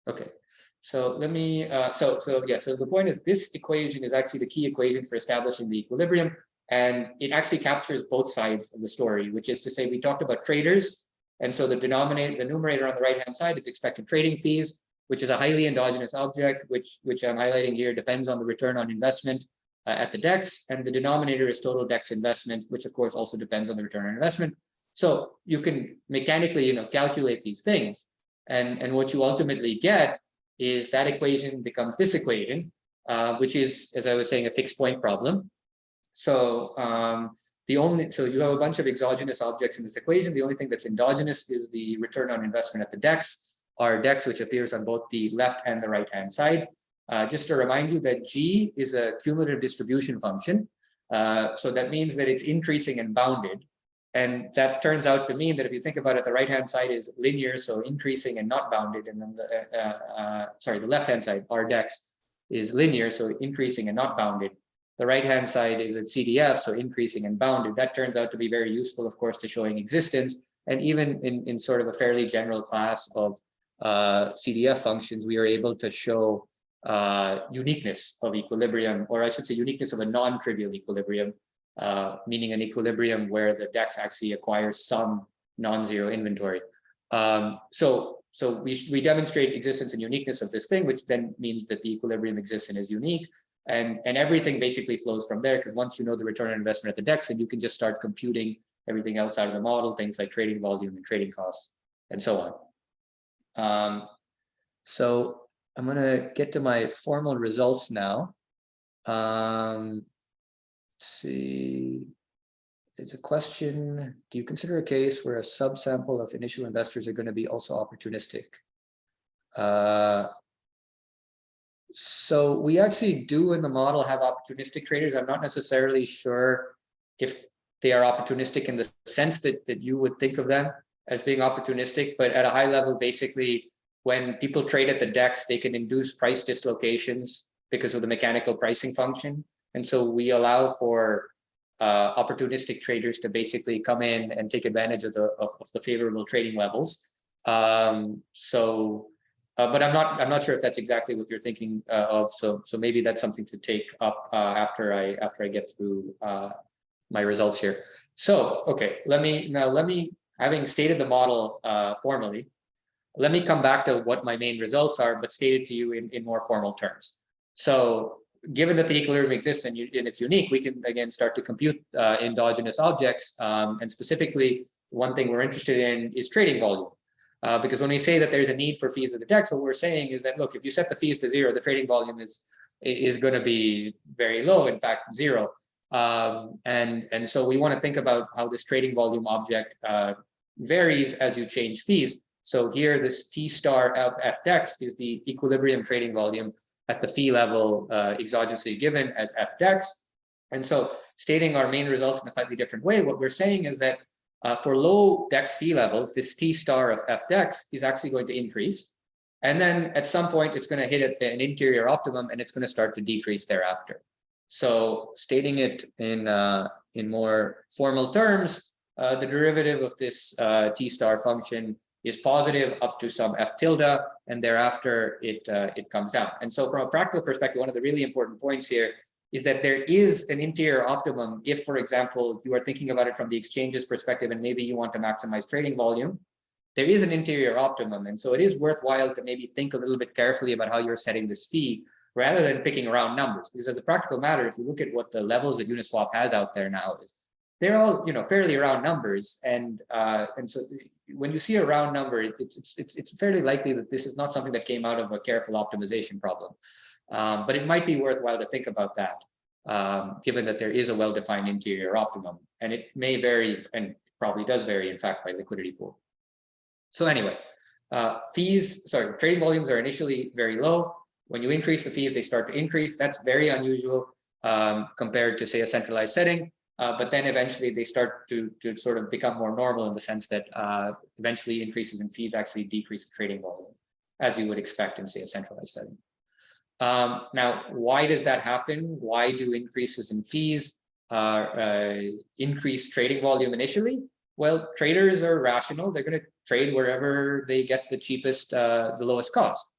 Okay. So let me, so the point is, this equation is actually the key equation for establishing the equilibrium, and it actually captures both sides of the story, which is to say, we talked about traders, and so the numerator on the right-hand side is expected trading fees, which is a highly endogenous object, which I'm highlighting here, depends on the return on investment at the DEX, and the denominator is total DEX investment, which of course also depends on the return on investment. So you can mechanically, calculate these things, and what you ultimately get is that equation becomes this equation, which is, as I was saying, a fixed point problem. So so you have a bunch of exogenous objects in this equation. The only thing that's endogenous is the return on investment at the DEX, our DEX, which appears on both the left and the right-hand side. Just to remind you that G is a cumulative distribution function. So that means that it's increasing and bounded. And that turns out to mean that if you think about it, the right-hand side is linear, so increasing and not bounded. And then the left-hand side, our DEX, is linear, so increasing and not bounded. The right-hand side is at CDF, so increasing and bounded. That turns out to be very useful, of course, to showing existence. And even in sort of a fairly general class of CDF functions, we are able to show uniqueness of equilibrium, or I should say uniqueness of a non-trivial equilibrium, meaning an equilibrium where the DEX actually acquires some non-zero inventory. So we demonstrate existence and uniqueness of this thing, which then means that the equilibrium exists and is unique. And everything basically flows from there, because once you know the return on investment at the DEX, then you can just start computing everything else out of the model, things like trading volume and trading costs, and so on. So I'm going to get to my formal results now. Let's see. It's a question: do you consider a case where a subsample of initial investors are going to be also opportunistic? So we actually do in the model have opportunistic traders. I'm not necessarily sure if they are opportunistic in the sense that you would think of them as being opportunistic, but at a high level, basically, when people trade at the DEX, they can induce price dislocations because of the mechanical pricing function. And so we allow for opportunistic traders to basically come in and take advantage of the favorable trading levels. But I'm not sure if that's exactly what you're thinking of. So maybe that's something to take up after I get through my results here. So okay, let me having stated the model formally, let me come back to what my main results are, but stated to you in more formal terms. So given that the equilibrium exists and it's unique, we can again start to compute endogenous objects. And specifically, one thing we're interested in is trading volume. Because when we say that there's a need for fees of the DEX, what we're saying is that, look, if you set the fees to 0, the trading volume is going to be very low, in fact, 0. And so we want to think about how this trading volume object varies as you change fees. So here, this T star F DEX is the equilibrium trading volume at the fee level exogenously given as F DEX. And so stating our main results in a slightly different way, what we're saying is that for low DEX fee levels, this T star of F DEX is actually going to increase. And then at some point, it's going to hit an interior optimum and it's going to start to decrease thereafter. So stating it in more formal terms, the derivative of this T star function is positive up to some F tilde, and thereafter it comes down. And so from a practical perspective, one of the really important points here is that there is an interior optimum if, for example, you are thinking about it from the exchange's perspective and maybe you want to maximize trading volume. There is an interior optimum, and so it is worthwhile to maybe think a little bit carefully about how you're setting this fee rather than picking around numbers. Because as a practical matter, if you look at what the levels that Uniswap has out there now, they're all fairly round numbers, and so when you see a round number, it's fairly likely that this is not something that came out of a careful optimization problem. But it might be worthwhile to think about that, given that there is a well-defined interior optimum, and it may vary, and probably does vary, in fact, by liquidity pool. So anyway, trading volumes are initially very low. When you increase the fees, they start to increase. That's very unusual compared to, say, a centralized setting. But then eventually they start to sort of become more normal in the sense that eventually increases in fees actually decrease the trading volume, as you would expect in, say, a centralized setting. Now, why does that happen? Why do increases in fees increase trading volume initially? Well, traders are rational. They're going to trade wherever they get the cheapest, the lowest cost.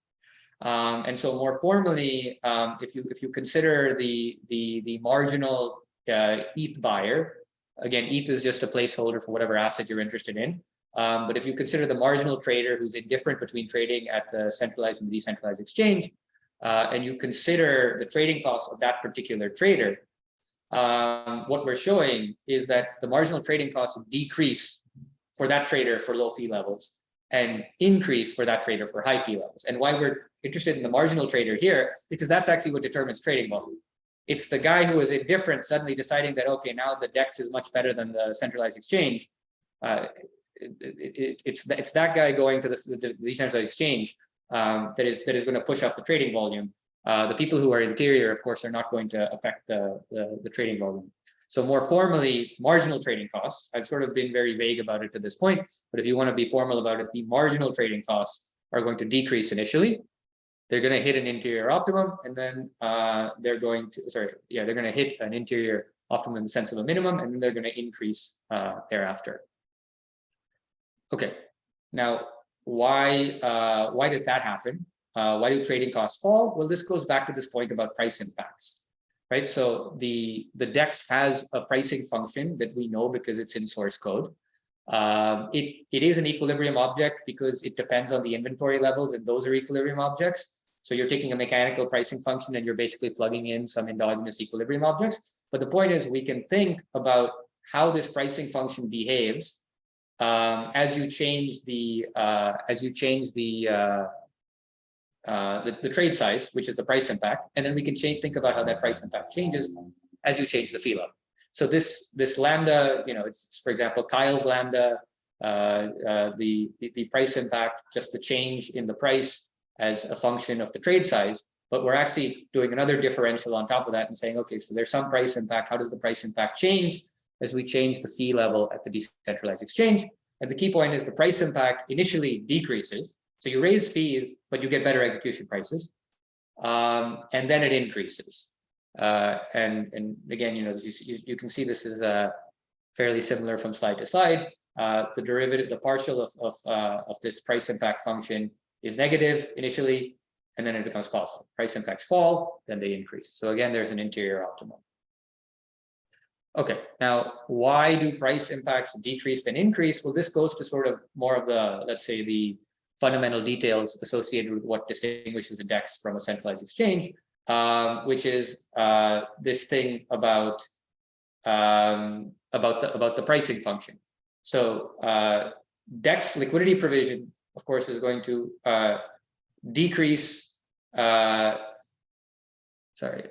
And so more formally, if you consider the marginal ETH buyer, again, ETH is just a placeholder for whatever asset you're interested in. But if you consider the marginal trader who's indifferent between trading at the centralized and the decentralized exchange, and you consider the trading costs of that particular trader, what we're showing is that the marginal trading costs decrease for that trader for low fee levels and increase for that trader for high fee levels. And why we're interested in the marginal trader here, because that's actually what determines trading volume. It's the guy who is indifferent suddenly deciding that, okay, now the DEX is much better than the centralized exchange. It's that guy going to the decentralized exchange that is going to push up the trading volume. The people who are interior, of course, are not going to affect the trading volume. So more formally, marginal trading costs, I've sort of been very vague about it to this point, but if you want to be formal about it, the marginal trading costs are going to decrease initially. They're going to hit an interior optimum, and then they're going to hit an interior optimum in the sense of a minimum, and then they're going to increase thereafter. Okay, now why does that happen? Why do trading costs fall? Well, this goes back to this point about price impacts, right? So the DEX has a pricing function that we know because it's in source code. It is an equilibrium object because it depends on the inventory levels, and those are equilibrium objects. So you're taking a mechanical pricing function and you're basically plugging in some endogenous equilibrium objects. But the point is, we can think about how this pricing function behaves as you change the trade size, which is the price impact, and then we can think about how that price impact changes as you change the fee level. So this lambda, it's, for example, Kyle's lambda, the price impact, just the change in the price as a function of the trade size, but we're actually doing another differential on top of that and saying, okay, so there's some price impact. How does the price impact change as we change the fee level at the decentralized exchange? And the key point is the price impact initially decreases. So you raise fees, but you get better execution prices. And then it increases. And again, you can see this is fairly similar from slide to slide. The derivative, the partial of this price impact function is negative initially, and then it becomes positive. Price impacts fall, then they increase. So again, there's an interior optimum. Okay, now why do price impacts decrease then increase? Well, this goes to sort of more of the, let's say, the fundamental details associated with what distinguishes a DEX from a centralized exchange. which is this thing about the pricing function. So DEX liquidity provision, of course, is going to decrease. Sorry,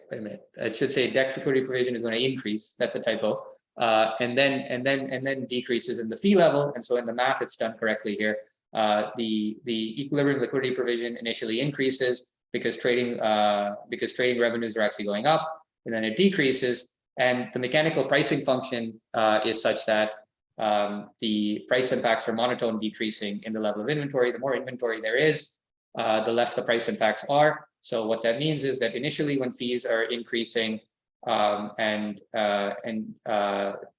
wait a minute. It should say DEX liquidity provision is going to increase. That's a typo. And then decreases in the fee level. And so in the math, it's done correctly here. The equilibrium liquidity provision initially increases because trading revenues are actually going up, and then it decreases. And the mechanical pricing function is such that the price impacts are monotone decreasing in the level of inventory. The more inventory there is, the less the price impacts are. So what that means is that initially when fees are increasing and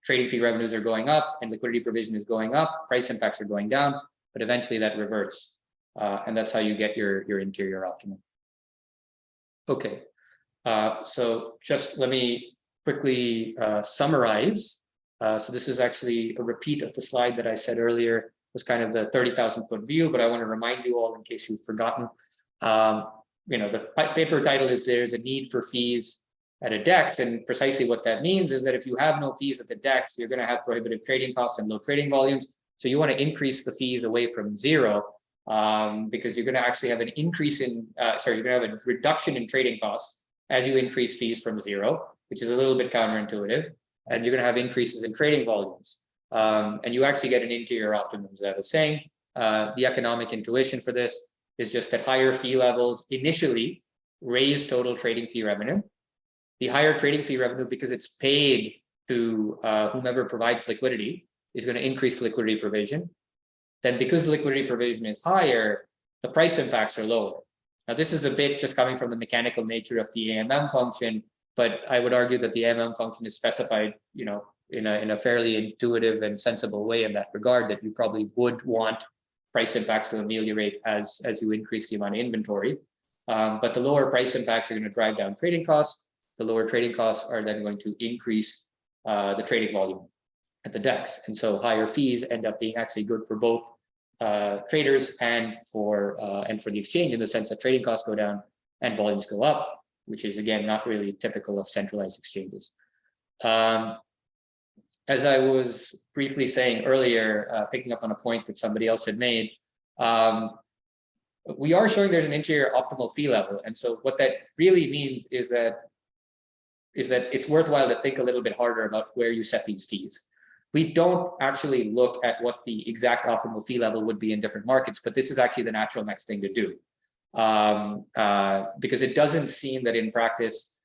trading fee revenues are going up and liquidity provision is going up, price impacts are going down, but eventually that reverts. And that's how you get your interior optimum. Okay, so just let me quickly summarize. So this is actually a repeat of the slide that I said earlier, was kind of the 30,000-foot view, but I want to remind you all in case you've forgotten. The paper title is "There's a Need for Fees at a DEX," and precisely what that means is that if you have no fees at the DEX, you're going to have prohibitive trading costs and low trading volumes. So you want to increase the fees away from zero, because you're going to actually have an increase in, you're going to have a reduction in trading costs as you increase fees from zero, which is a little bit counterintuitive, and you're going to have increases in trading volumes. And you actually get an interior optimum, as I was saying. The economic intuition for this is just that higher fee levels initially raise total trading fee revenue. The higher trading fee revenue, because it's paid to whomever provides liquidity, is going to increase liquidity provision. Then because the liquidity provision is higher, the price impacts are lower. Now, this is a bit just coming from the mechanical nature of the AMM function, but I would argue that the AMM function is specified, in a fairly intuitive and sensible way in that regard, that you probably would want price impacts to ameliorate as you increase the amount of inventory. But the lower price impacts are going to drive down trading costs. The lower trading costs are then going to increase the trading volume at the DEX. And so higher fees end up being actually good for both traders and for the exchange, in the sense that trading costs go down and volumes go up, which is, again, not really typical of centralized exchanges. As I was briefly saying earlier, picking up on a point that somebody else had made, we are showing there's an interior optimal fee level. And so what that really means is that it's worthwhile to think a little bit harder about where you set these fees. We don't actually look at what the exact optimal fee level would be in different markets, but this is actually the natural next thing to do. Because it doesn't seem that in practice,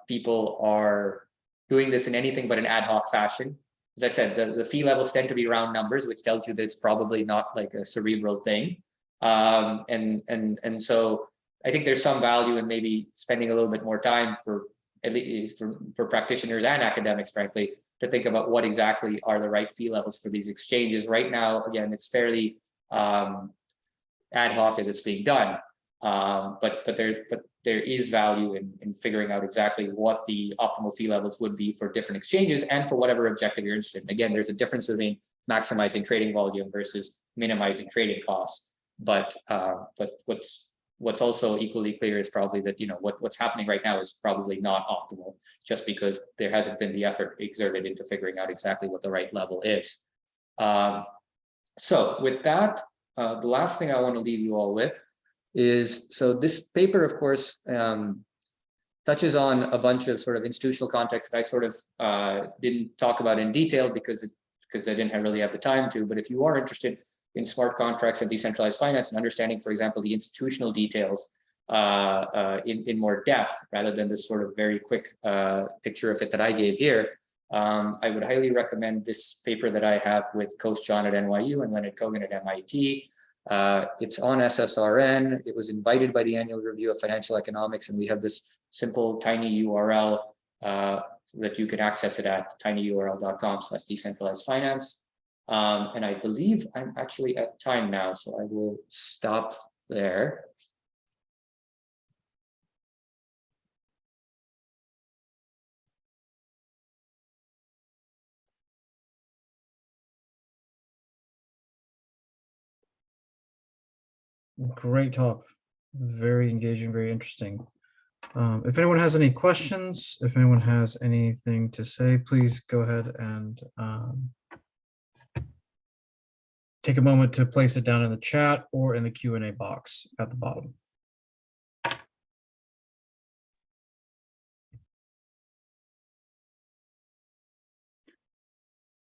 people are doing this in anything but an ad hoc fashion. As I said, the fee levels tend to be round numbers, which tells you that it's probably not like a cerebral thing. And so I think there's some value in maybe spending a little bit more time for practitioners and academics, frankly, to think about what exactly are the right fee levels for these exchanges. Right now, again, it's fairly ad hoc as it's being done, but there is value in figuring out exactly what the optimal fee levels would be for different exchanges and for whatever objective you're interested in. Again, there's a difference between maximizing trading volume versus minimizing trading costs. But what's also equally clear is probably that what's happening right now is probably not optimal, just because there hasn't been the effort exerted into figuring out exactly what the right level is. So with that, the last thing I want to leave you all with is, so this paper, of course, touches on a bunch of sort of institutional context that I sort of didn't talk about in detail because I didn't really have the time to. But if you are interested in smart contracts and decentralized finance and understanding, for example, the institutional details in more depth, rather than this sort of very quick picture of it that I gave here, I would highly recommend this paper that I have with Coast John at NYU and Leonard Kogan at MIT. It's on SSRN. It was invited by the Annual Review of Financial Economics, and we have this simple tiny URL that you can access it at, tinyurl.com/decentralizedfinance. And I believe I'm actually at time now, so I will stop there.
Great talk. Very engaging, very interesting. If anyone has any questions, if anyone has anything to say, please go ahead and take a moment to place it down in the chat or in the Q&A box at the bottom.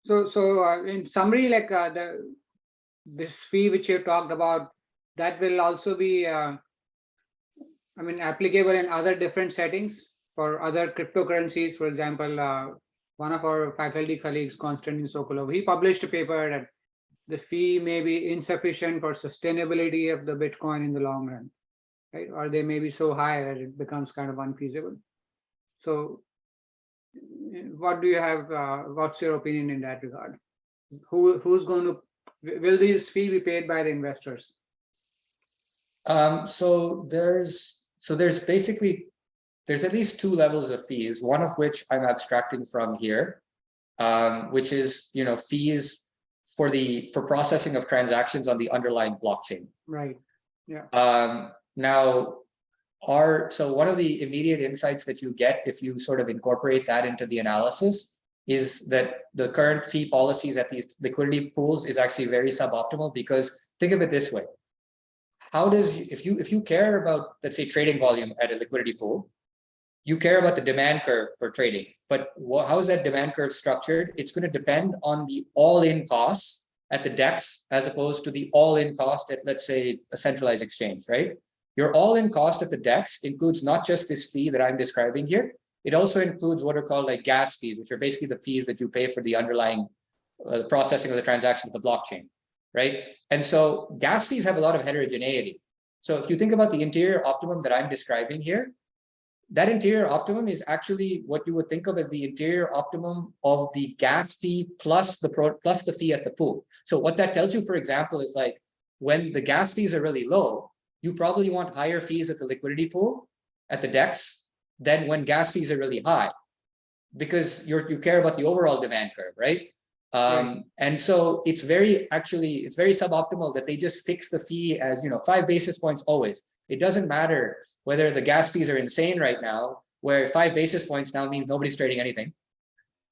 So in summary, like this fee which you talked about, that will also be, I mean, applicable in other different settings for other cryptocurrencies. For example, one of our faculty colleagues, Konstantin Sokolov, he published a paper that the fee may be insufficient for sustainability of the Bitcoin in the long run, right? Or they may be so high that it becomes kind of unfeasible. So what do you have, what's your opinion in that regard? Who's going to, will these fee be paid by the investors?
So there's basically, there's at least two levels of fees, one of which I'm abstracting from here, which is, you know, fees for processing of transactions on the underlying blockchain.
Right. Yeah.
Now, so one of the immediate insights that you get if you sort of incorporate that into the analysis is that the current fee policies at these liquidity pools is actually very suboptimal, because think of it this way. How does, if you care about, let's say, trading volume at a liquidity pool, you care about the demand curve for trading, but how is that demand curve structured? It's going to depend on the all-in costs at the DEX as opposed to the all-in cost at, let's say, a centralized exchange, right? Your all-in cost at the DEX includes not just this fee that I'm describing here. It also includes what are called like gas fees, which are basically the fees that you pay for the underlying processing of the transaction of the blockchain, right? And so gas fees have a lot of heterogeneity. So if you think about the interior optimum that I'm describing here, that interior optimum is actually what you would think of as the interior optimum of the gas fee plus the fee at the pool. So what that tells you, for example, is like when the gas fees are really low, you probably want higher fees at the liquidity pool at the DEX than when gas fees are really high, because you care about the overall demand curve, right? And so it's very suboptimal that they just fix the fee as, you know, 5 basis points always. It doesn't matter whether the gas fees are insane right now, where 5 basis points now means nobody's trading anything,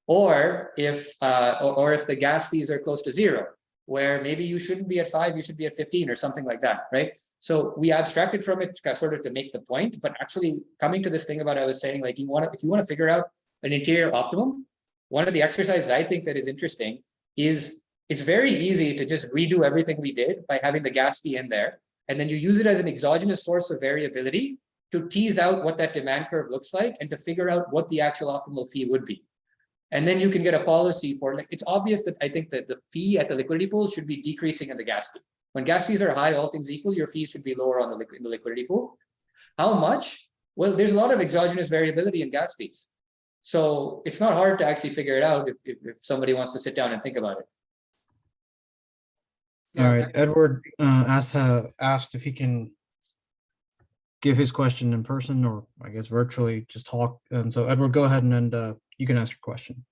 or if the gas fees are close to 0, where maybe you shouldn't be at 5, you should be at 15 or something like that, right? So we abstracted from it sort of to make the point, but actually coming to this thing about, I was saying, like, if you want to figure out an interior optimum, one of the exercises I think that is interesting is it's very easy to just redo everything we did by having the gas fee in there, and then you use it as an exogenous source of variability to tease out what that demand curve looks like and to figure out what the actual optimal fee would be. And then you can get a policy for, like, it's obvious that I think that the fee at the liquidity pool should be decreasing in the gas fee. When gas fees are high, all things equal, your fees should be lower on in the liquidity pool. How much? Well, there's a lot of exogenous variability in gas fees. So it's not hard to actually figure it out if somebody wants to sit down and think about it.
All right, Edward asked if he can give his question in person, or I guess virtually, just talk. And so Edward, go ahead and you can ask your question.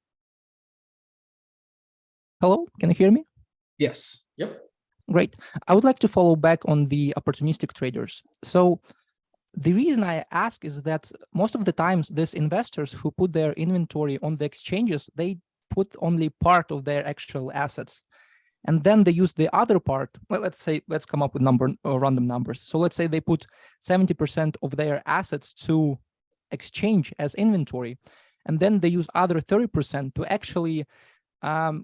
Hello, can you hear me?
Yes.
Yep.
Great. I would like to follow back on the opportunistic traders. So the reason I ask is that most of the times these investors who put their inventory on the exchanges, they put only part of their actual assets. And then they use the other part. Well, let's come up with random numbers. So let's say they put 70% of their assets to exchange as inventory. And then they use other 30% to actually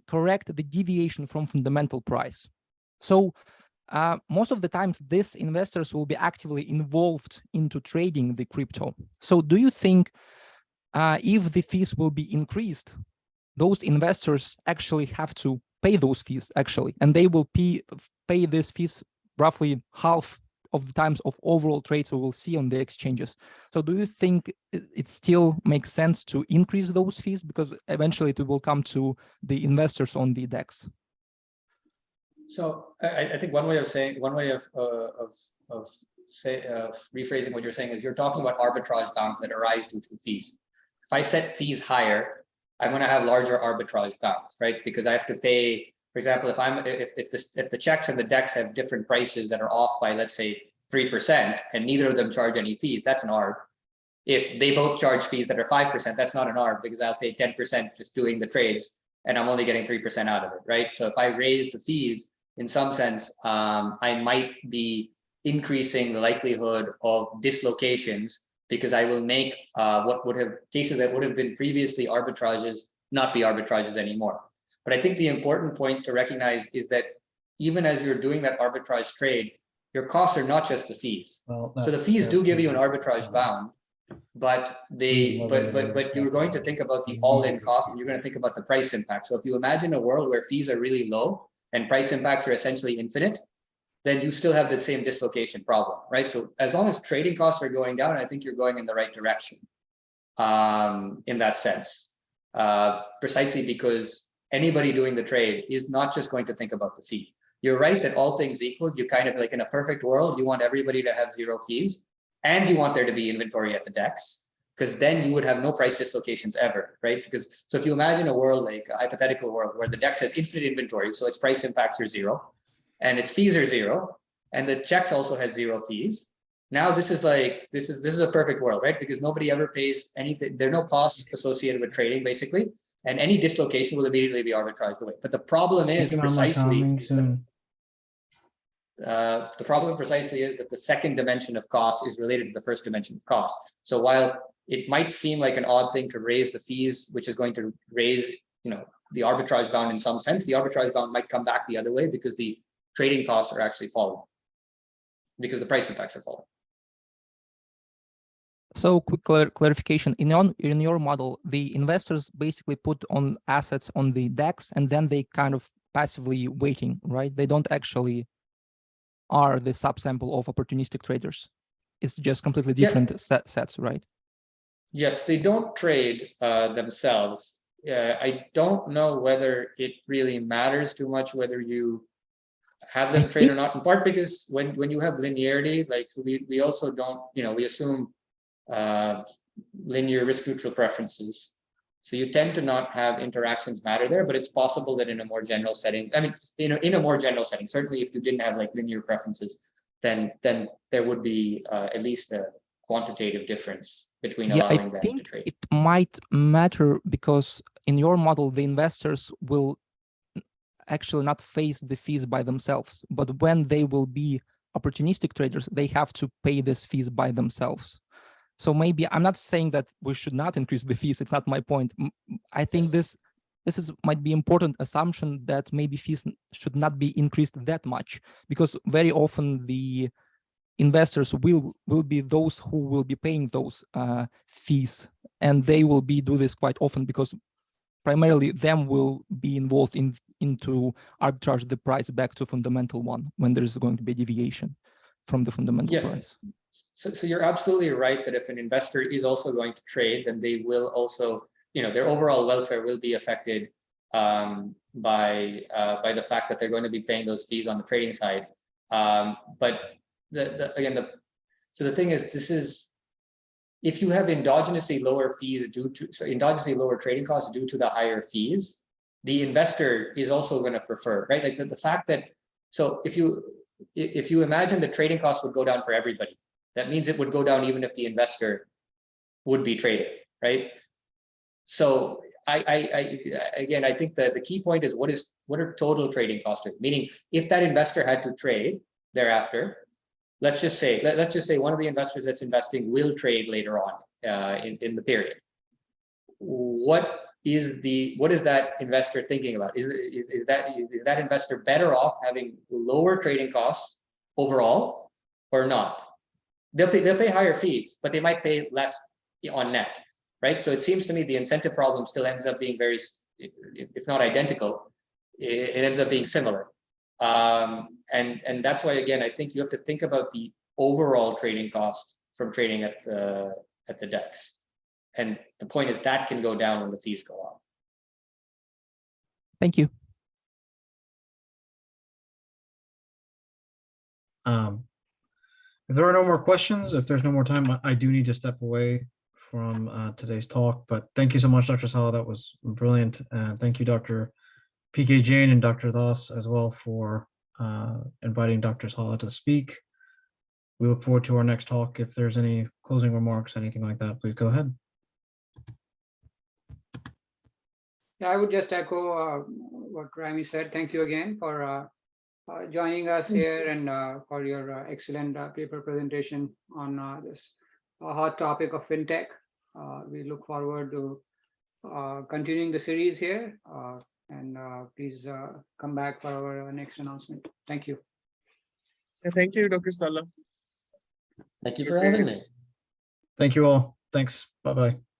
correct the deviation from fundamental price. So most of the times, these investors will be actively involved into trading the crypto. So do you think if the fees will be increased, those investors actually have to pay those fees actually, and they will pay these fees roughly half of the times of overall trades we will see on the exchanges? So do you think it still makes sense to increase those fees, because eventually it will come to the investors on the DEX?
So I think one way of rephrasing what you're saying is you're talking about arbitrage bounds that arise due to fees. If I set fees higher, I'm going to have larger arbitrage bounds, right? Because I have to pay, for example, if the checks and the DEX have different prices that are off by, let's say, 3%, and neither of them charge any fees, that's an arb. If they both charge fees that are 5%, that's not an arb because I'll pay 10% just doing the trades and I'm only getting 3% out of it, right? So if I raise the fees, in some sense, I might be increasing the likelihood of dislocations because I will make what would have cases that would have been previously arbitrages not be arbitrages anymore. But I think the important point to recognize is that even as you're doing that arbitrage trade, your costs are not just the fees.
Well,
So the fees do give you an arbitrage bound, but you're going to think about the all-in cost and you're going to think about the price impact. So if you imagine a world where fees are really low and price impacts are essentially infinite, then you still have the same dislocation problem, right? So as long as trading costs are going down, I think you're going in the right direction in that sense, precisely because anybody doing the trade is not just going to think about the fee. You're right that all things equal, you kind of like in a perfect world, you want everybody to have zero fees and you want there to be inventory at the DEX, because then you would have no price dislocations ever, right? Because so if you imagine a world like a hypothetical world where the DEX has infinite inventory, so its price impacts are zero and its fees are zero, and the checks also has zero fees. Now this is a perfect world, right? Because nobody ever pays anything. There are no costs associated with trading, basically, and any dislocation will immediately be arbitraged away. But the problem is precisely the problem precisely is that the second dimension of cost is related to the first dimension of cost. So while it might seem like an odd thing to raise the fees, which is going to raise, the arbitrage bound in some sense, the arbitrage bound might come back the other way because the trading costs are actually falling because the price impacts are falling.
So quick clarification, in your model, the investors basically put on assets on the DEX and then they kind of passively waiting, right? They don't actually are the subsample of opportunistic traders. It's just completely different sets, right?
Yes, they don't trade themselves. I don't know whether it really matters too much whether you have them trade or not, in part because when you have linearity, like, so we also don't, we assume linear risk neutral preferences. So you tend to not have interactions matter there, but it's possible that in a more general setting, I mean, in a more general setting, certainly if you didn't have like linear preferences, then there would be at least a quantitative difference between allowing them to trade.
It might matter because in your model, the investors will actually not face the fees by themselves, but when they will be opportunistic traders, they have to pay these fees by themselves. So maybe I'm not saying that we should not increase the fees. It's not my point. I think this might be important assumption that maybe fees should not be increased that much, because very often the investors will be those who will be paying those fees, and they will do this quite often because primarily them will be involved into arbitrage the price back to fundamental one when there is going to be a deviation from the fundamental price.
So you're absolutely right that if an investor is also going to trade, then they will also, their overall welfare will be affected by the fact that they're going to be paying those fees on the trading side. But so the thing is, if you have endogenously lower fees endogenously lower trading costs due to the higher fees, the investor is also going to prefer, right? Like the fact that, so if you imagine the trading costs would go down for everybody, that means it would go down even if the investor would be trading, right? So again, I think that the key point is what are total trading costs? Meaning, if that investor had to trade thereafter, let's just say one of the investors that's investing will trade later on in the period. What is that investor thinking about? Is that investor better off having lower trading costs overall or not? They'll pay higher fees, but they might pay less on net, right? So it seems to me the incentive problem still ends up being very, if not identical, it ends up being similar. And that's why, again, I think you have to think about the overall trading cost from trading at the DEX. And the point is that can go down when the fees go up.
Thank you.
If there are no more questions, if there's no more time, I do need to step away from today's talk. But thank you so much, Dr. Saleh. That was brilliant. And thank you, Dr. PK Jain and Dr. Das as well for inviting Dr. Saleh to speak. we look forward to our next talk. If there's any closing remarks, anything like that, please go ahead.
Yeah, I would just echo what Rami said. Thank you again for joining us here and for your excellent paper presentation on this hot topic of fintech. We look forward to continuing the series here, and please come back for our next announcement. Thank you.
Thank you, Dr. Saleh.
Thank you for having me.
Thank you all. Thanks. Bye-bye.